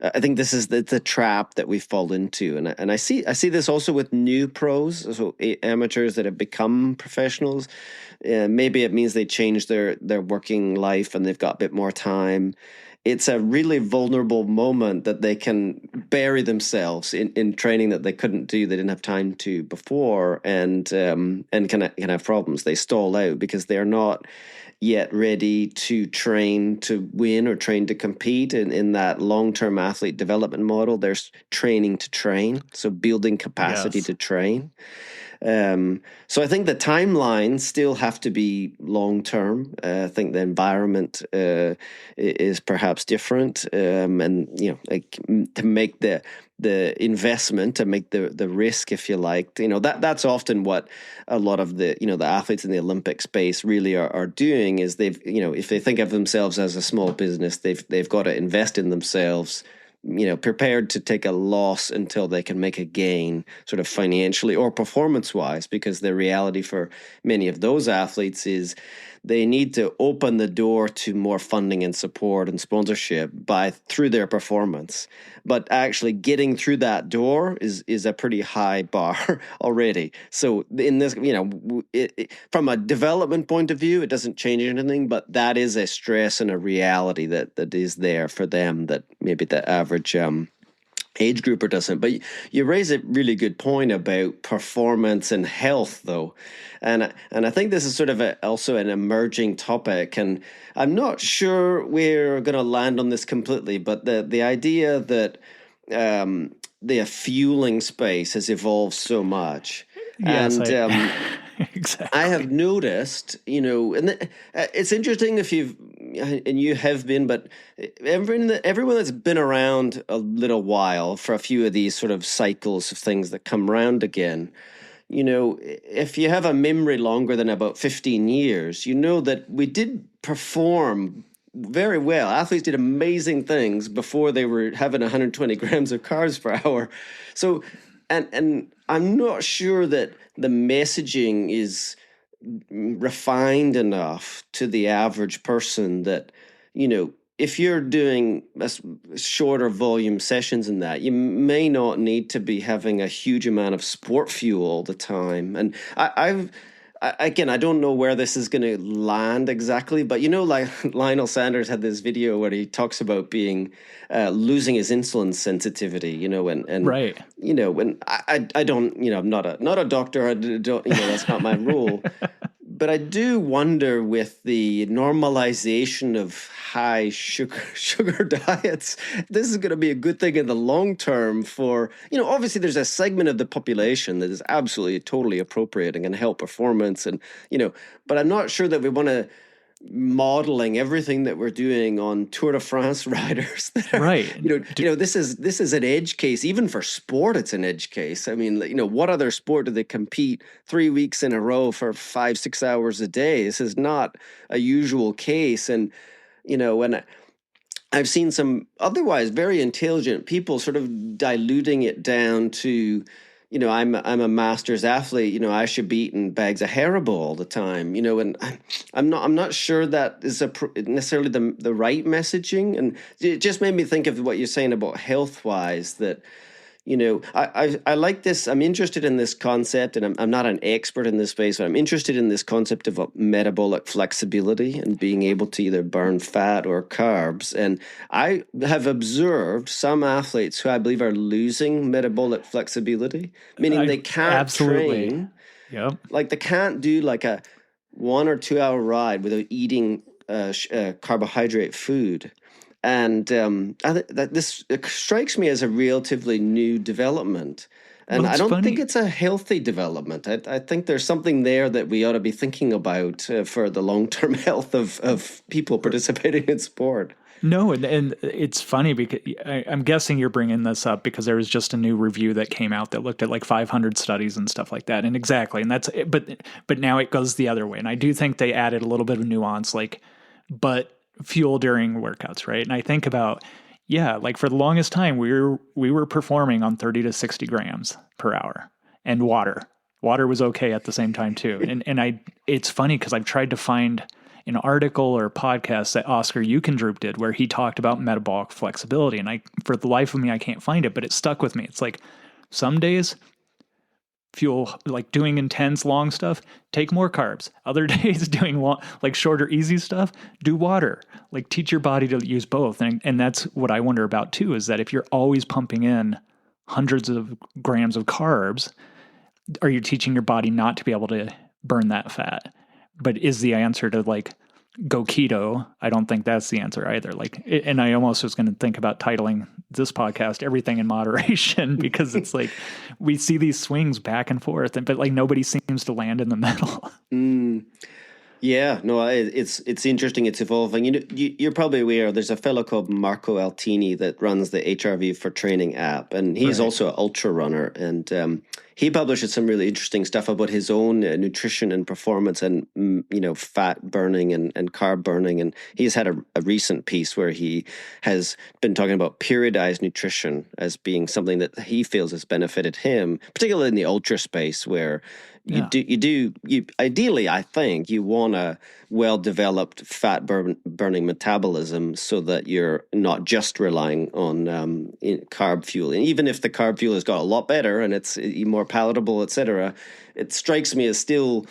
I think this is the trap that we fall into, and I see this also with new pros, so amateurs that have become professionals. Maybe it means they change their working life and they've got a bit more time. It's a really vulnerable moment that they can bury themselves in training that they couldn't do, they didn't have time to before, and can have problems. They stall out because they're not yet ready to train to win or train to compete in that long-term athlete development model. There's training to train, so building capacity to train. So I think the timelines still have to be long-term. I think the environment is perhaps different, and to make the investment, to make the risk, if you like, that's often what a lot of the athletes in the Olympic space really are doing. Is they've if they think of themselves as a small business, they've got to invest in themselves, prepared to take a loss until they can make a gain, sort of financially or performance-wise, because the reality for many of those athletes is they need to open the door to more funding and support and sponsorship through their performance. But actually getting through that door is a pretty high bar already. So in this, from a development point of view, it doesn't change anything, but that is a stress and a reality that is there for them that maybe the average age grouper doesn't. But you raise a really good point about performance and health, though, and I think this is sort of also an emerging topic, and I'm not sure we're going to land on this completely, but the idea that the fueling space has evolved so much. Yes, And I exactly. have noticed, and it's interesting if you have been, but everyone that's been around a little while for a few of these sort of cycles of things that come around again, if you have a memory longer than about 15 years, you know that we did perform very well. Athletes did amazing things before they were having 120 grams of carbs per hour. So, and I'm not sure that the messaging is refined enough to the average person that, if you're doing shorter volume sessions in that, you may not need to be having a huge amount of sport fuel all the time. And again, I don't know where this is going to land exactly, but like Lionel Sanders had this video where he talks about being losing his insulin sensitivity, and Right. when I don't, I'm not a doctor. I don't, that's not my role. But I do wonder, with the normalization of high sugar diets, this is going to be a good thing in the long term for, obviously there's a segment of the population that is absolutely totally appropriate and can help performance, and, but I'm not sure that we want to modeling everything that we're doing on Tour de France riders that are, Right. this is an edge case. Even for sport, it's an edge case. I mean, what other sport do they compete 3 weeks in a row for 5-6 hours a day? This is not a usual case. And, when I've seen some otherwise very intelligent people sort of diluting it down to, I'm a masters athlete. I should be eating bags of Haribo all the time. And I'm not sure that is necessarily the right messaging. And it just made me think of what you're saying about health wise, that I like this. I'm interested in this concept, and I'm not an expert in this space, but I'm interested in this concept of metabolic flexibility and being able to either burn fat or carbs. And I have observed some athletes who I believe are losing metabolic flexibility, meaning they can't Absolutely. train. Yep. Like they can't do like a 1 or 2 hour ride without eating carbohydrate food. And that this strikes me as a relatively new development. And Well, I it's don't think funny. it's a healthy development. I think there's something there that we ought to be thinking about for the long-term health of people participating in sport. No, and it's funny because I'm guessing you're bringing this up because there was just a new review that came out that looked at like 500 studies and stuff like that. And exactly, and that's but now it goes the other way. And I do think they added a little bit of nuance, like, but fuel during workouts, right? And I think about, yeah, like for the longest time we were performing on 30 to 60 grams per hour, and water was okay at the same time too. And it's funny because I've tried to find an article or podcast that Oscar Eukendrup did where he talked about metabolic flexibility. And for the life of me, I can't find it, but it stuck with me. It's like some days fuel, like doing intense long stuff, take more carbs. Other days doing like shorter, easy stuff, do water. Like teach your body to use both. And that's what I wonder about too, is that if you're always pumping in hundreds of grams of carbs, are you teaching your body not to be able to burn that fat? But is the answer to like go keto? I don't think that's the answer either. And I almost was going to think about titling this podcast "Everything in Moderation" because it's like we see these swings back and forth, but like nobody seems to land in the middle. Yeah, no, it's interesting. It's evolving. You're probably aware there's a fellow called Marco Altini that runs the HRV for Training app, and he's Right. also an ultra runner. And he publishes some really interesting stuff about his own nutrition and performance, and fat burning and carb burning. And he's had a recent piece where he has been talking about periodized nutrition as being something that he feels has benefited him, particularly in the ultra space, where you ideally, I think you want a well-developed fat burning metabolism so that you're not just relying on carb fuel. And even if the carb fuel has got a lot better and it's more palatable, etc., it strikes me as still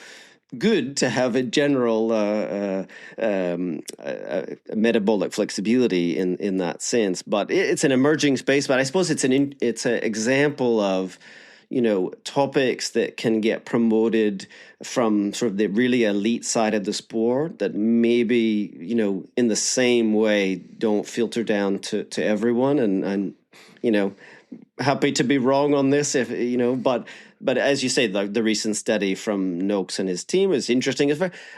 good to have a general metabolic flexibility in that sense. But it's an emerging space. But I suppose it's an example of topics that can get promoted from sort of the really elite side of the sport that maybe, in the same way don't filter down to everyone. And happy to be wrong on this, if but as you say, the recent study from Noakes and his team is interesting.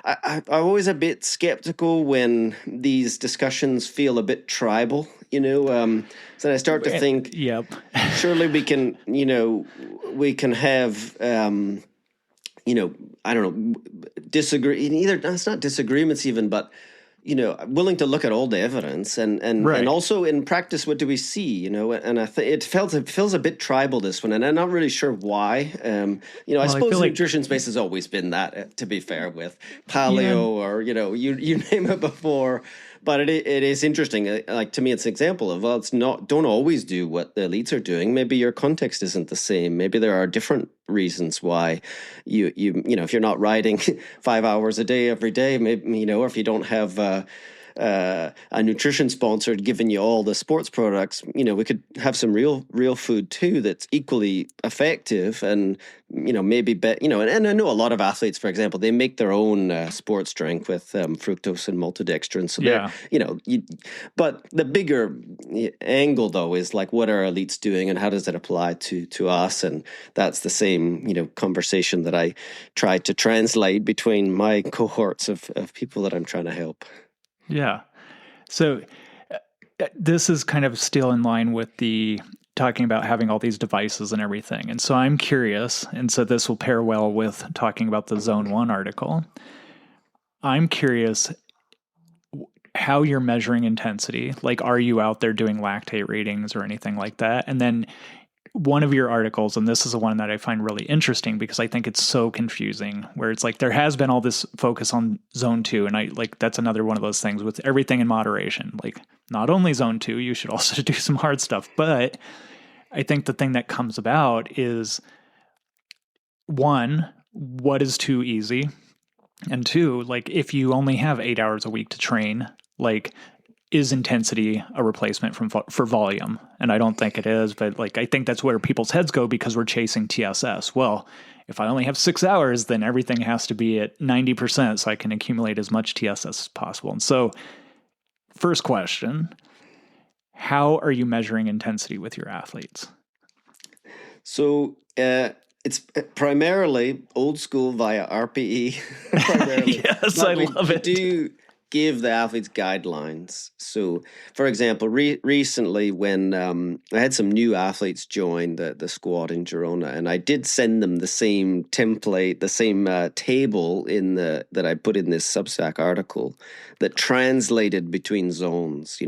I'm always a bit skeptical when these discussions feel a bit tribal, so I start to think, Yep. surely we can have, I don't know, disagree. Either it's not disagreements even, but willing to look at all the evidence and also in practice, what do we see? And I think it feels a bit tribal, this one, and I'm not really sure why. I suppose the nutrition space has always been that. To be fair, with paleo or you name it before. But it is interesting. Like, to me, it's an example of, well, it's not, don't always do what the elites are doing. Maybe your context isn't the same. Maybe there are different reasons why if you're not riding 5 hours a day every day, maybe, or if you don't have a nutrition sponsor giving you all the sports products, we could have some real food too that's equally effective and maybe and I know a lot of athletes, for example, they make their own sports drink with fructose and maltodextrin. So but the bigger angle though is like, what are elites doing and how does it apply to us? And that's the same conversation that I try to translate between my cohorts of people that I'm trying to help. Yeah. So this is kind of still in line with the talking about having all these devices and everything. And so I'm curious, and so this will pair well with talking about the Zone 1 article. I'm curious how you're measuring intensity. Like, are you out there doing lactate readings or anything like that? And then one of your articles, and this is the one that I find really interesting because I think it's so confusing, where it's like there has been all this focus on zone 2. And that's another one of those things with everything in moderation. Like, not only zone 2, you should also do some hard stuff. But I think the thing that comes about is, one, what is too easy? And two, like, if you only have 8 hours a week to train, like, is intensity a replacement for volume? And I don't think it is, but like, I think that's where people's heads go because we're chasing TSS. Well, if I only have 6 hours, then everything has to be at 90% so I can accumulate as much TSS as possible. And so, first question, how are you measuring intensity with your athletes? So it's primarily old school via RPE. Yes, I love it. Do give the athletes guidelines. So, for example, recently when I had some new athletes join the squad in Girona, and I did send them the same template, the same table that I put in this Substack article that translated between zones.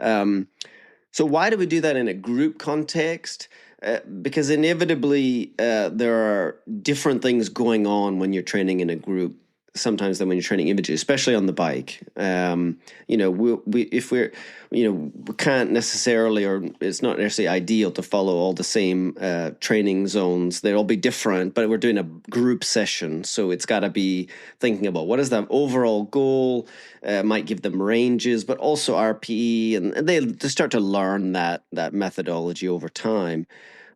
So why do we do that in a group context? Because inevitably there are different things going on when you're training in a group sometimes than when you're training individually, especially on the bike. We can't necessarily, or it's not necessarily ideal to follow all the same training zones. They'll all be different, but we're doing a group session. So it's got to be thinking about what is the overall goal, might give them ranges, but also RPE, and they start to learn that methodology over time.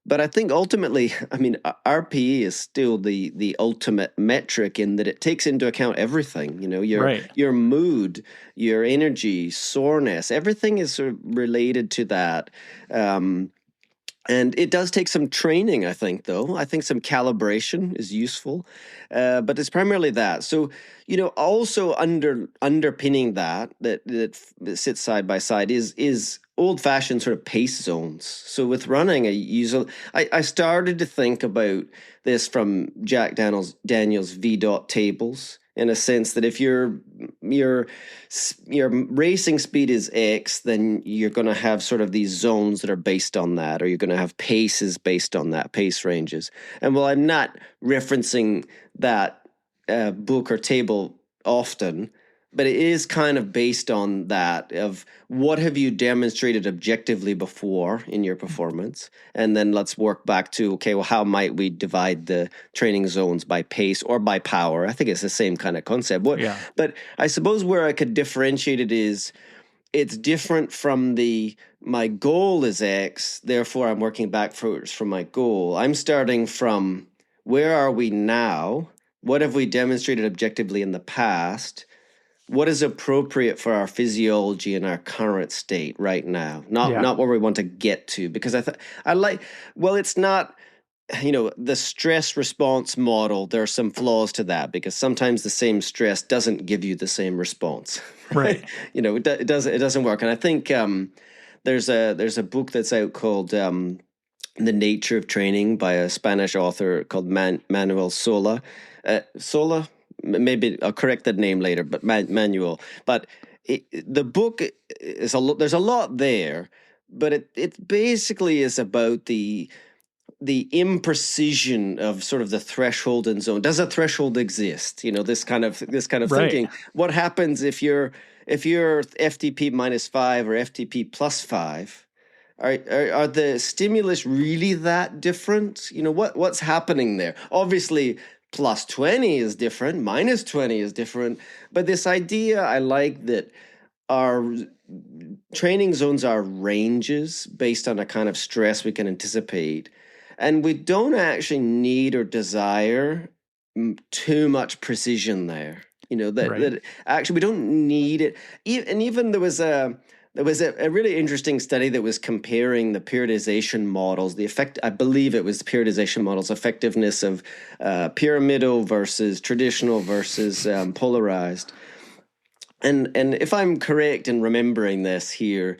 But I think ultimately, RPE is still the ultimate metric in that it takes into account everything. Your mood, your energy, soreness, everything is sort of related to that. And it does take some training, I think, though. I think some calibration is useful, but it's primarily that. So, also underpinning that sits side by side is old-fashioned sort of pace zones. So with running, I started to think about this from Jack Daniels' V dot tables, in a sense that if your racing speed is X, then you're going to have sort of these zones that are based on that, or you're going to have paces based on that, pace ranges. And while I'm not referencing that book or table often, but it is kind of based on that of what have you demonstrated objectively before in your performance? And then let's work back to, okay, well, how might we divide the training zones by pace or by power? I think it's the same kind of concept. But I suppose where I could differentiate it is it's different from my goal is X, therefore I'm working backwards from my goal. I'm starting from where are we now? What have we demonstrated objectively in the past? what is appropriate for our physiology and our current state right now, Yeah. not where we want to get to. Because it's not, the stress response model, there are some flaws to that, because sometimes the same stress doesn't give you the same response. Right. It doesn't work. And I think there's a book that's out called The Nature of Training by a Spanish author called Manuel Sola. Sola, maybe I'll correct that name later, but Manuel. But the book is there's a lot there, but it basically is about the imprecision of sort of the threshold and zone. Does a threshold exist? This kind of Right. thinking. What happens if you're FTP -5 or FTP +5? Are the stimulus really that different? What's happening there? Obviously, +20 is different, -20 is different. But this idea, I like that our training zones are ranges based on a kind of stress we can anticipate. And we don't actually need or desire too much precision there. That actually we don't need it. And even there was a really interesting study that was comparing the periodization models, I believe it was periodization models, effectiveness of pyramidal versus traditional versus polarized. And if I'm correct in remembering this here,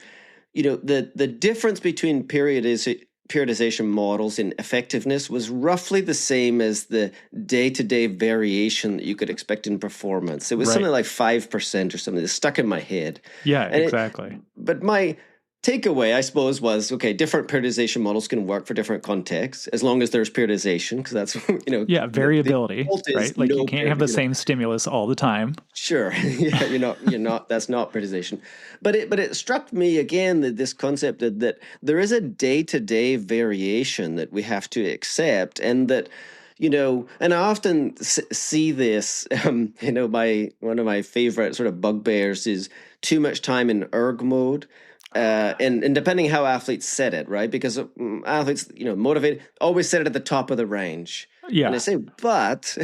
the difference between periodization models in effectiveness was roughly the same as the day-to-day variation that you could expect in performance. It was something like 5% or something. It's stuck in my head. Yeah, exactly. But my takeaway, I suppose, was, okay, different periodization models can work for different contexts as long as there's periodization, because that's, Yeah, variability, right? Like you can't have the same stimulus all the time. Sure. Yeah, you're not, that's not periodization. But it struck me again that this concept that there is a day-to-day variation that we have to accept, and that, and I often see this, one of my favorite sort of bugbears is too much time in erg mode. And depending how athletes set it, right? Because athletes, motivated, always set it at the top of the range. Yeah. And I say, but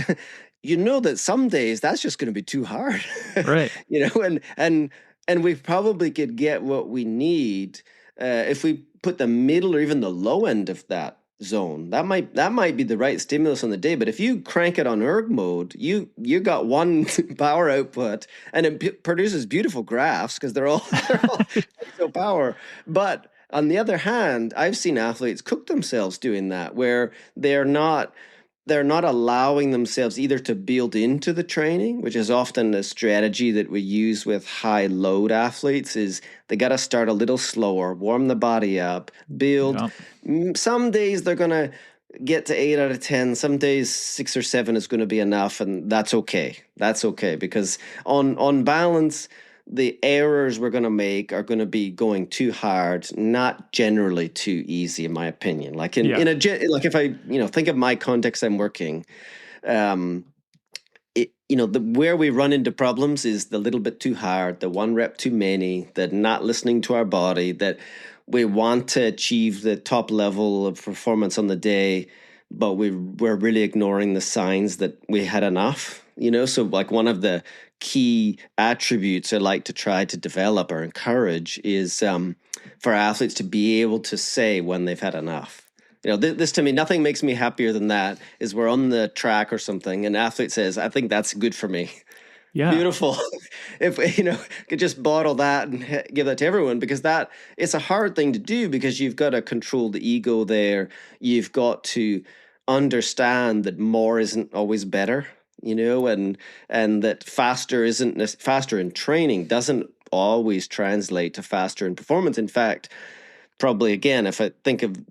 that some days that's just going to be too hard. Right. And we probably could get what we need if we put the middle or even the low end of that zone. That might be the right stimulus on the day. But if you crank it on erg mode, you got one power output, and it produces beautiful graphs because they're all so power. But on the other hand, I've seen athletes cook themselves doing that, where they're not allowing themselves either to build into the training, which is often a strategy that we use with high load athletes, is they got to start a little slower, warm the body up, build. Yeah. Some days they're going to get to 8 out of 10. Some days 6 or 7 is going to be enough. And that's okay. That's okay. Because on balance, the errors we're going to make are going to be going too hard, not generally too easy, in my opinion. Like if I think of my context I'm working, where we run into problems is the little bit too hard, the one rep too many, the not listening to our body, that we want to achieve the top level of performance on the day, but we're really ignoring the signs that we had enough. So like one of the key attributes I like to try to develop or encourage is for athletes to be able to say when they've had enough. This to me, nothing makes me happier than that, is we're on the track or something, and an athlete says, I think that's good for me. Yeah. Beautiful. If could just bottle that and give that to everyone, because it's a hard thing to do, because you've got to control the ego there. You've got to understand that more isn't always better, and that faster in training doesn't always translate to faster in performance. In fact, probably, again, if I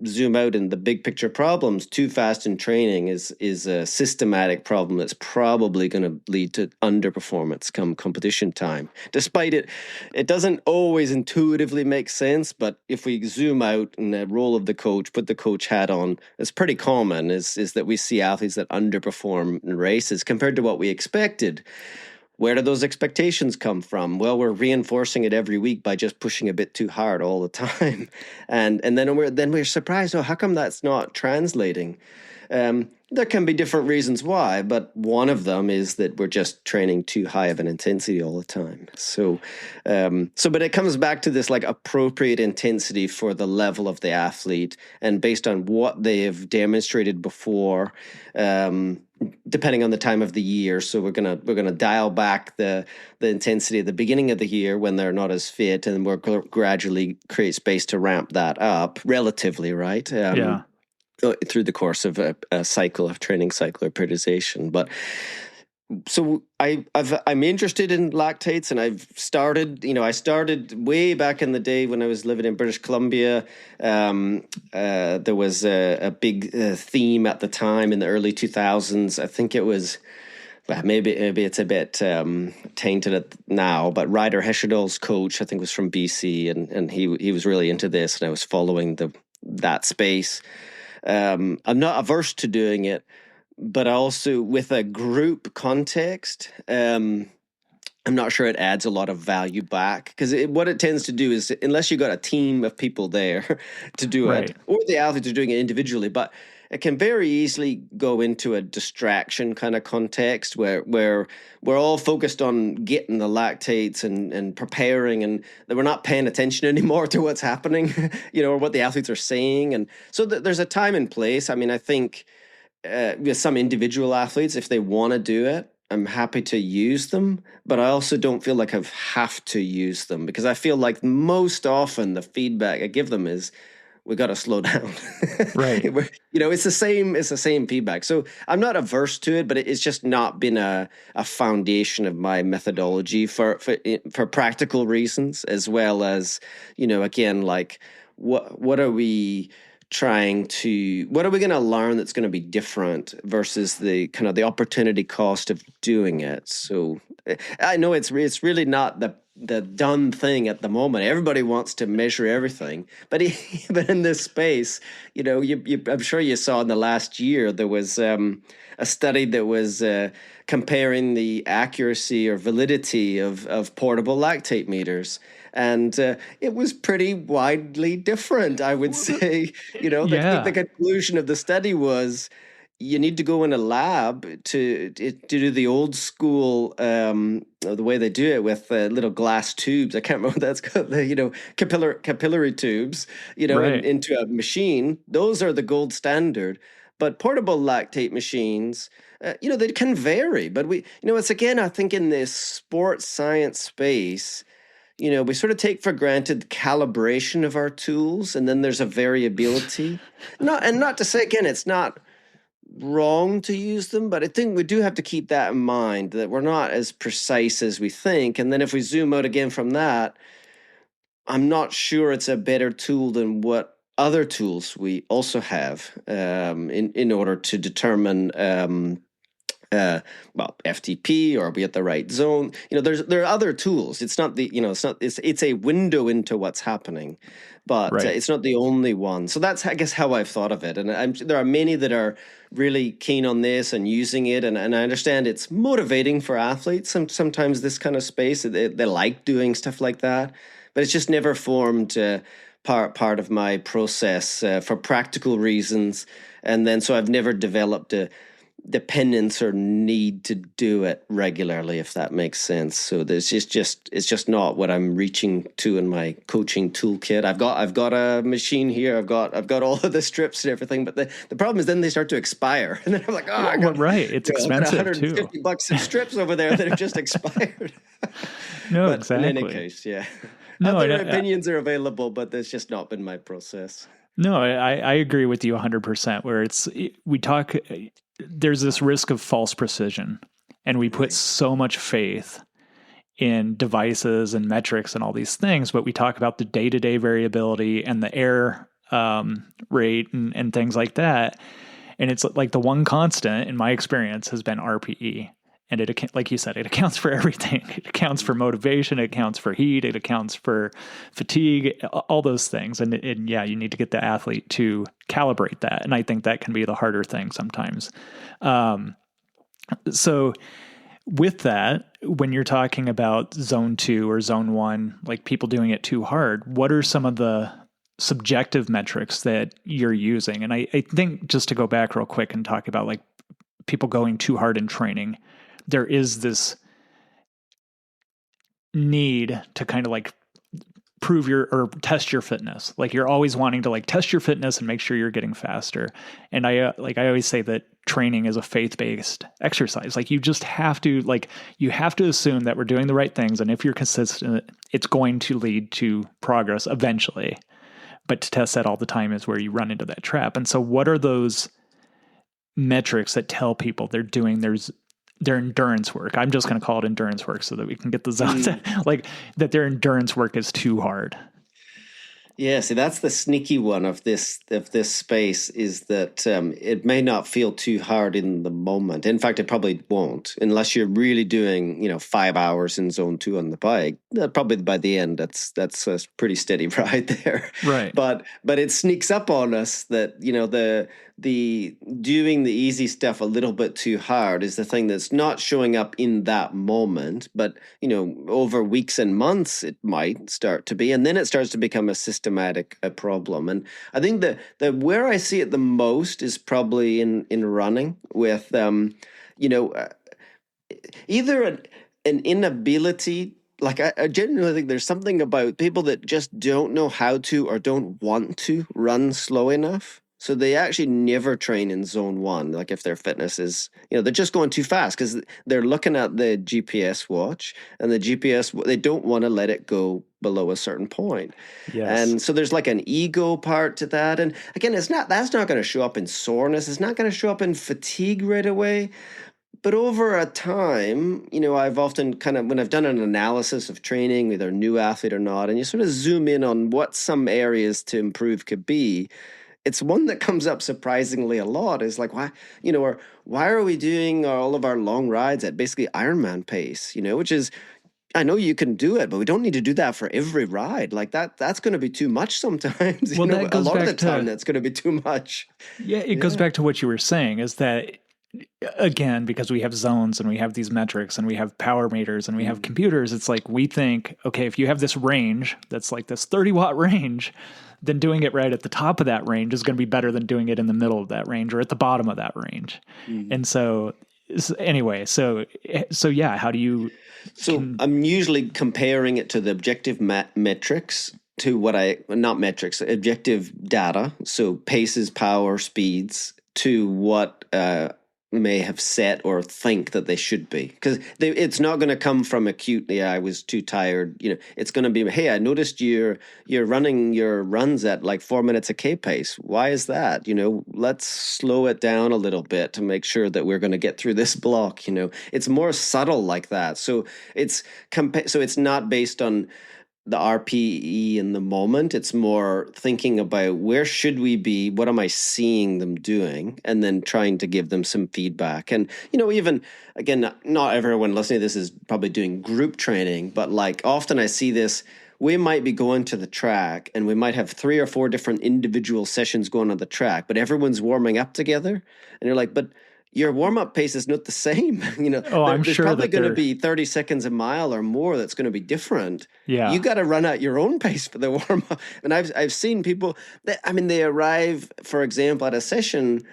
zoom out in the big picture problems, too fast in training is a systematic problem that's probably going to lead to underperformance come competition time. Despite it doesn't always intuitively make sense, but if we zoom out in the role of the coach, put the coach hat on, it's pretty common is that we see athletes that underperform in races compared to what we expected. Where do those expectations come from? Well, we're reinforcing it every week by just pushing a bit too hard all the time, and then we're surprised. Oh, how come that's not translating? There can be different reasons why, but one of them is that we're just training too high of an intensity all the time. But it comes back to this like appropriate intensity for the level of the athlete, and based on what they have demonstrated before, depending on the time of the year. So we're gonna dial back the intensity at the beginning of the year when they're not as fit, and we're gradually create space to ramp that up relatively, right? Through the course of a cycle of training cycle or periodization. But so I'm interested in lactates, and I started way back in the day when I was living in British Columbia. There was a big theme at the time in the early 2000s. I think it was, well, maybe it's a bit tainted now, but Ryder Hesjedal's coach, I think, was from BC, and he was really into this, and I was following that space. I'm not averse to doing it, but also with a group context, I'm not sure it adds a lot of value back, because what it tends to do is, unless you got a team of people there to do it, or the athletes are doing it individually, but it can very easily go into a distraction kind of context where we're all focused on getting the lactates and preparing, and that we're not paying attention anymore to what's happening, or what the athletes are saying. And so there's a time and place. I mean, I think with some individual athletes, if they want to do it, I'm happy to use them, but I also don't feel like I have to use them, because I feel like most often the feedback I give them is, we got to slow down. Right. It's the same feedback. So I'm not averse to it, but it's just not been a foundation of my methodology for practical reasons, as well as, again, like what are we going to learn that's going to be different versus the kind of the opportunity cost of doing it. So I know it's really not the done thing at the moment. Everybody wants to measure everything, but in this space, I'm sure you saw in the last year there was a study that was comparing the accuracy or validity of portable lactate meters. And it was pretty widely different, I would say. The conclusion of the study was, you need to go in a lab to do the old school, the way they do it with little glass tubes. I can't remember what that's called. Capillary tubes. Into a machine. Those are the gold standard. But portable lactate machines, they can vary. But it's, again, I think in this sports science space, we sort of take for granted the calibration of our tools, and then there's a variability. Not to say, again, it's not wrong to use them, but I think we do have to keep that in mind, that we're not as precise as we think. And then if we zoom out again from that, I'm not sure it's a better tool than what other tools we also have in order to determine FTP, or are we at the right zone? There are other tools. It's not it's a window into what's happening, but it's not the only one. So that's, I guess, how I've thought of it. And there are many that are really keen on this and using it. And I understand it's motivating for athletes. Sometimes this kind of space, they like doing stuff like that, but it's just never formed part of my process for practical reasons. And then, so I've never developed a dependence or need to do it regularly, if that makes sense. So it's just not what I'm reaching to in my coaching toolkit. I've got a machine here. I've got all of the strips and everything, but the problem is then they start to expire, and then I'm like, I got it's expensive too. $150 in strips over there that have just expired. No, but exactly. In any case, yeah. No, other opinions are available, but that's just not been my process. No, I agree with you 100%. Where there's this risk of false precision, and we put so much faith in devices and metrics and all these things, but we talk about the day-to-day variability and the error rate and things like that. And it's like the one constant in my experience has been RPE. And it, like you said, it accounts for everything. It accounts for motivation. It accounts for heat. It accounts for fatigue, all those things. And yeah, you need to get the athlete to calibrate that. And I think that can be the harder thing sometimes. So with that, when you're talking about zone 2 or zone 1, like people doing it too hard, what are some of the subjective metrics that you're using. And I think just to go back real quick and talk about like people going too hard in training, there is this need to kind of like prove your or test your fitness. Like you're always wanting to like test your fitness and make sure you're getting faster. And I always say that training is a faith-based exercise. Like you just have to you have to assume that we're doing the right things, and if you're consistent, it's going to lead to progress eventually. But to test that all the time is where you run into that trap. And so what are those metrics that tell people they're doing their endurance work? I'm just going to call it endurance work so that we can get the zones like that their endurance work is too hard. Yeah, see, that's the sneaky one of this space, is that it may not feel too hard in the moment. In fact, it probably won't, unless you're really doing 5 hours in zone 2 on the bike. Probably by the end, that's a pretty steady ride there. Right. But it sneaks up on us that the doing the easy stuff a little bit too hard is the thing that's not showing up in that moment, but over weeks and months it might start to be, and then it starts to become a systematic problem. And I think that where I see it the most is probably in running with either an inability. Like I genuinely think there's something about people that just don't know how to or don't want to run slow enough. So they actually never train in zone 1. Like if their fitness is, they're just going too fast because they're looking at the GPS watch, and the GPS, they don't want to let it go below a certain point. Yes. And so there's like an ego part to that. And again, that's not going to show up in soreness. It's not going to show up in fatigue right away. But over a time, I've often when I've done an analysis of training, whether a new athlete or not, and you sort of zoom in on what some areas to improve could be, it's one that comes up surprisingly a lot, is like, why are we doing all of our long rides at basically Ironman pace, which is, I know you can do it, but we don't need to do that for every ride. Like that's going to be too much sometimes. Well, that goes a lot back of the time that's going to be too much. Yeah, it goes back to what you were saying, is that again, because we have zones and we have these metrics and we have power meters and we have computers, it's like we think, okay, if you have this range that's like this 30-watt range, then doing it right at the top of that range is going to be better than doing it in the middle of that range or at the bottom of that range. And so anyway, so yeah, how do you... So I'm usually comparing it to the objective metrics, to objective data. So paces, power, speeds, to what may have set or think that they should be, because it's not going to come from acutely, I was too tired. It's going to be, hey, I noticed you're running your runs at like 4 minutes a K pace. Why is that? Let's slow it down a little bit to make sure that we're going to get through this block. It's more subtle like that. So it's not based on the RPE in the moment. It's more thinking about where should we be, what am I seeing them doing, and then trying to give them some feedback. And even again, not everyone listening to this is probably doing group training, but like often I see this, we might be going to the track and we might have 3 or 4 different individual sessions going on the track, but everyone's warming up together, and you're like, but your warm-up pace is not the same. I'm there's sure probably going to be 30 seconds a mile or more that's going to be different. Yeah. You got to run at your own pace for the warm-up. And I've seen people they arrive, for example, at a session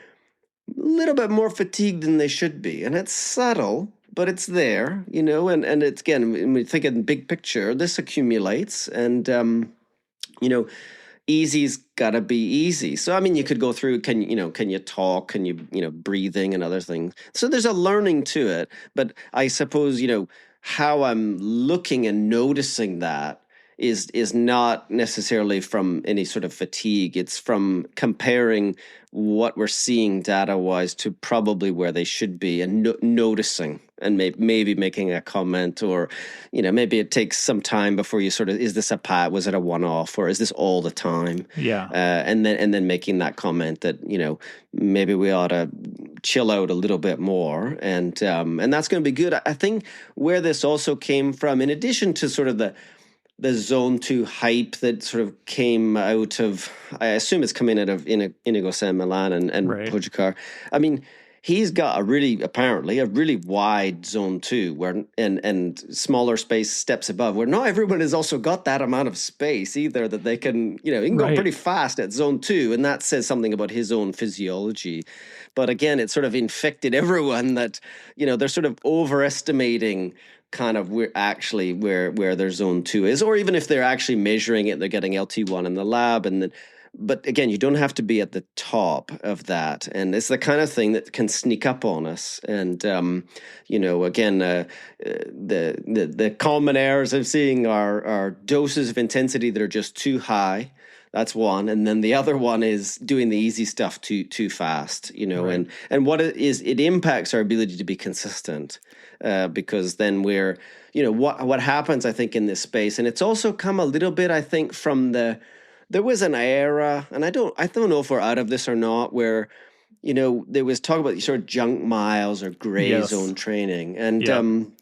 a little bit more fatigued than they should be. And it's subtle, but it's there, and it's, again, when we think in big picture, this accumulates, and, easy's got to be easy. So, you could go through, can you talk? Can you, breathing and other things. So there's a learning to it. But I suppose, how I'm looking and noticing that is not necessarily from any sort of fatigue. It's from comparing what we're seeing data-wise to probably where they should be, and noticing, and maybe making a comment, or maybe it takes some time before you sort of, is this was it a one-off, or is this all the time? Yeah. And then making that comment that maybe we ought to chill out a little bit more, and that's going to be good. I think where this also came from, in addition to sort of the zone 2 hype that sort of came out of, I assume it's coming out of Inigo San Milan and right. Pogacar. he's got apparently a really wide zone 2 where and smaller space steps above, where not everyone has also got that amount of space either, that they can, he can go pretty fast at zone 2, and that says something about his own physiology. But again, it sort of infected everyone that, they're sort of overestimating kind of where their zone 2 is, or even if they're actually measuring it, they're getting LT1 in the lab, and then, but again, you don't have to be at the top of that, and it's the kind of thing that can sneak up on us. And again, the common errors of seeing are doses of intensity that are just too high. That's one, and then the other one is doing the easy stuff too fast. Right. And what it is, it impacts our ability to be consistent, because then we're, what happens, I think, in this space, and it's also come a little bit, I think, from there was an era, and I don't know if we're out of this or not, where, there was talk about sort of junk miles or gray zone training. And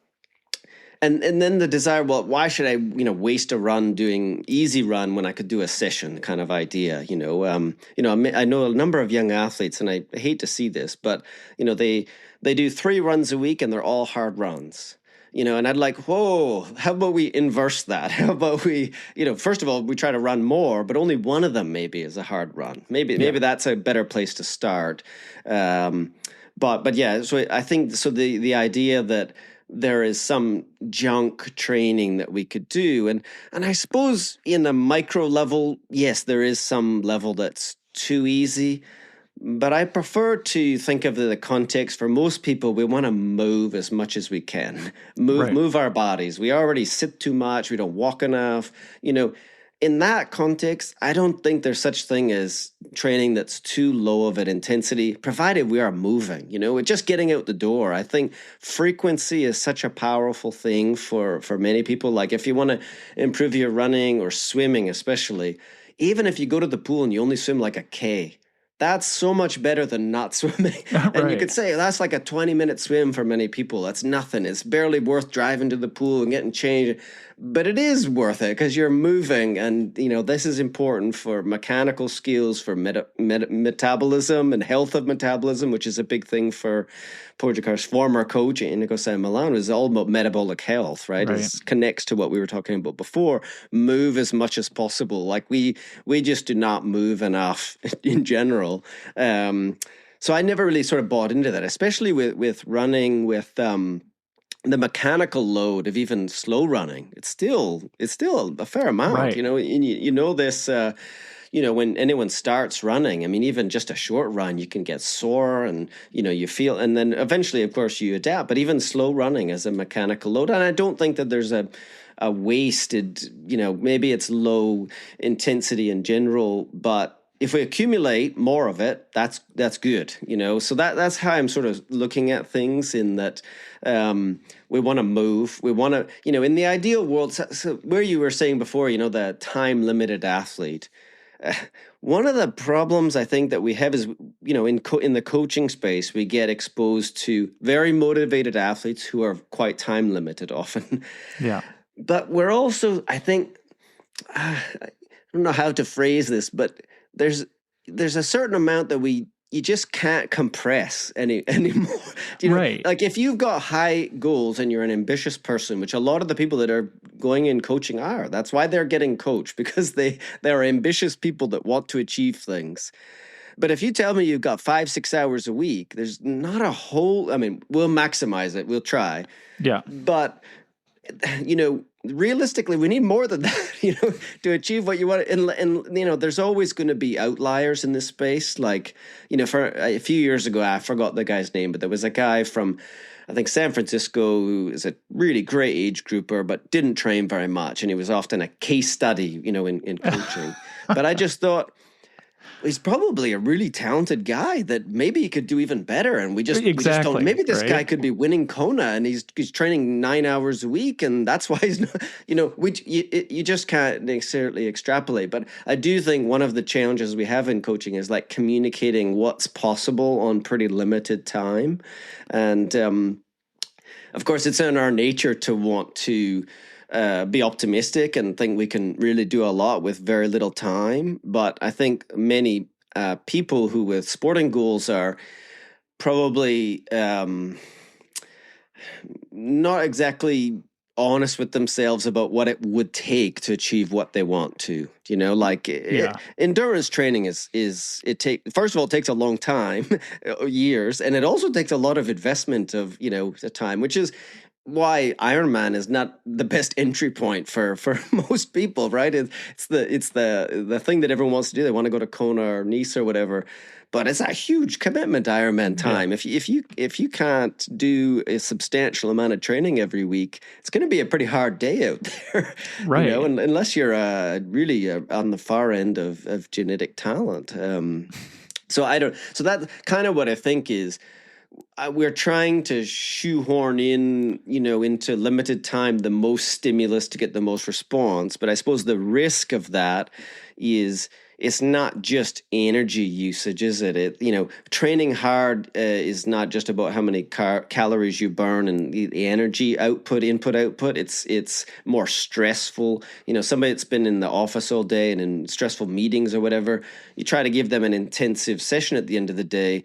and then the desire, well, why should I, waste a run doing easy run when I could do a session kind of idea, I know a number of young athletes, and I hate to see this, but, they do 3 runs a week and they're all hard runs. And I'd like, whoa, how about we inverse that? How about we, first of all, we try to run more, but only one of them maybe is a hard run. Maybe that's a better place to start. But yeah, so I think, so the idea that there is some junk training that we could do. And I suppose in a micro level, yes, there is some level that's too easy. But I prefer to think of the context. For most people, we want to move as much as we can, move our bodies. We already sit too much. We don't walk enough. In that context, I don't think there's such thing as training that's too low of an intensity, provided we are moving, just getting out the door. I think frequency is such a powerful thing for many people. Like if you want to improve your running or swimming, especially, even if you go to the pool and you only swim like a K, that's so much better than not swimming. And you could say that's like a 20-minute swim for many people. That's nothing. It's barely worth driving to the pool and getting changed. But it is worth it because you're moving. And, this is important for mechanical skills, for metabolism and health of metabolism, which is a big thing for Pogacar's former coach, Inigo San Milano, is all about metabolic health, right? It connects to what we were talking about before. Move as much as possible. Like we just do not move enough in general. So I never really sort of bought into that, especially with running with the mechanical load of even slow running. It's still a fair amount, this. When anyone starts running, I mean, even just a short run, you can get sore and, you feel, and then eventually, of course, you adapt. But even slow running as a mechanical load, and I don't think that there's a wasted, maybe it's low intensity in general, but if we accumulate more of it, that's good, So that's how I'm sort of looking at things, in that we want to move. We want to, in the ideal world, so where you were saying before, the time-limited athlete, one of the problems I think that we have is, in the coaching space, we get exposed to very motivated athletes who are quite time-limited often. Yeah. But we're also, I think, I don't know how to phrase this, but there's a certain amount that you just can't compress anymore. Right. Like if you've got high goals and you're an ambitious person, which a lot of the people that are going in coaching are, that's why they're getting coached, because they're ambitious people that want to achieve things. But if you tell me you've got 5-6 hours a week, there's not a whole, I mean, we'll maximize it. We'll try. Yeah. But, realistically, we need more than that, to achieve what you want. And there's always going to be outliers in this space. Like, for a few years ago, I forgot the guy's name, but there was a guy from, I think, San Francisco, who is a really great age grouper, but didn't train very much. And he was often a case study, in coaching. But I just thought, he's probably a really talented guy that maybe he could do even better. And we just don't. Maybe this guy could be winning Kona, and he's training 9 hours a week, and that's why he's not. You just can't necessarily extrapolate. But I do think one of the challenges we have in coaching is like communicating what's possible on pretty limited time, and of course, it's in our nature to want to be optimistic and think we can really do a lot with very little time. But I think many people who with sporting goals are probably not exactly honest with themselves about what it would take to achieve what they want to. Like endurance training first of all, it takes a long time, years, and it also takes a lot of investment of the time, which is why Ironman is not the best entry point for most people, right? It's the thing that everyone wants to do. They want to go to Kona or Nice or whatever, but it's a huge commitment to Ironman time. Yeah. If you can't do a substantial amount of training every week, it's going to be a pretty hard day out there, right? And unless you're really on the far end of genetic talent. So that's kind of what I think is. We're trying to shoehorn in, into limited time, the most stimulus to get the most response. But I suppose the risk of that is it's not just energy usage, is it? Training hard is not just about how many calories you burn and the energy input, output. It's more stressful. Somebody that's been in the office all day and in stressful meetings or whatever, you try to give them an intensive session at the end of the day.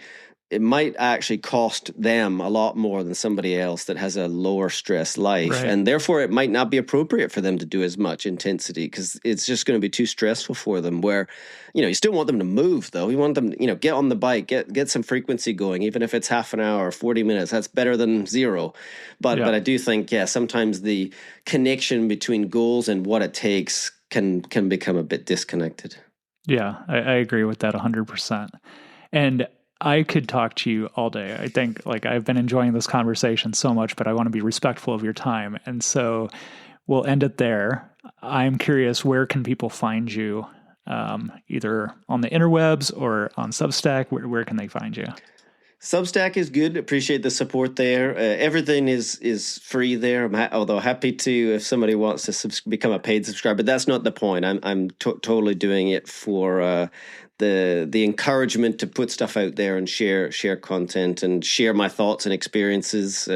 It might actually cost them a lot more than somebody else that has a lower stress life. Right. And therefore it might not be appropriate for them to do as much intensity because it's just going to be too stressful for them, where, you still want them to move though. You want them to, get on the bike, get some frequency going, even if it's half an hour or 40 minutes, that's better than zero. But I do think, sometimes the connection between goals and what it takes can become a bit disconnected. Yeah, I agree with that 100%. And I could talk to you all day. I think I've been enjoying this conversation so much, but I want to be respectful of your time. And so we'll end it there. I'm curious, where can people find you? Either on the interwebs or on Substack? Where can they find you? Substack is good. Appreciate the support there. Everything is free there. Although happy to, if somebody wants to become a paid subscriber. That's not the point. I'm totally doing it for the encouragement to put stuff out there and share content and share my thoughts and experiences.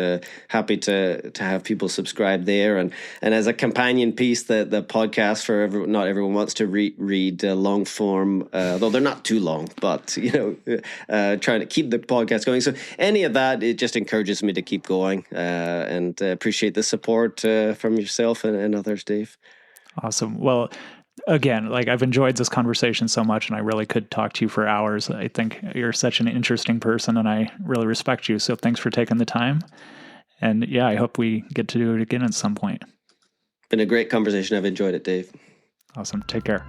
Happy to have people subscribe there, and as a companion piece, the podcast for everyone. Not everyone wants to read long form, though they're not too long. But trying to keep the podcast going. So any of that, it just encourages me to keep going, and appreciate the support from yourself and others, Dave. Awesome. Well, again, I've enjoyed this conversation so much, and I really could talk to you for hours. I think you're such an interesting person, and I really respect you. So thanks for taking the time. And I hope we get to do it again at some point. Been a great conversation. I've enjoyed it, Dave. Awesome. Take care.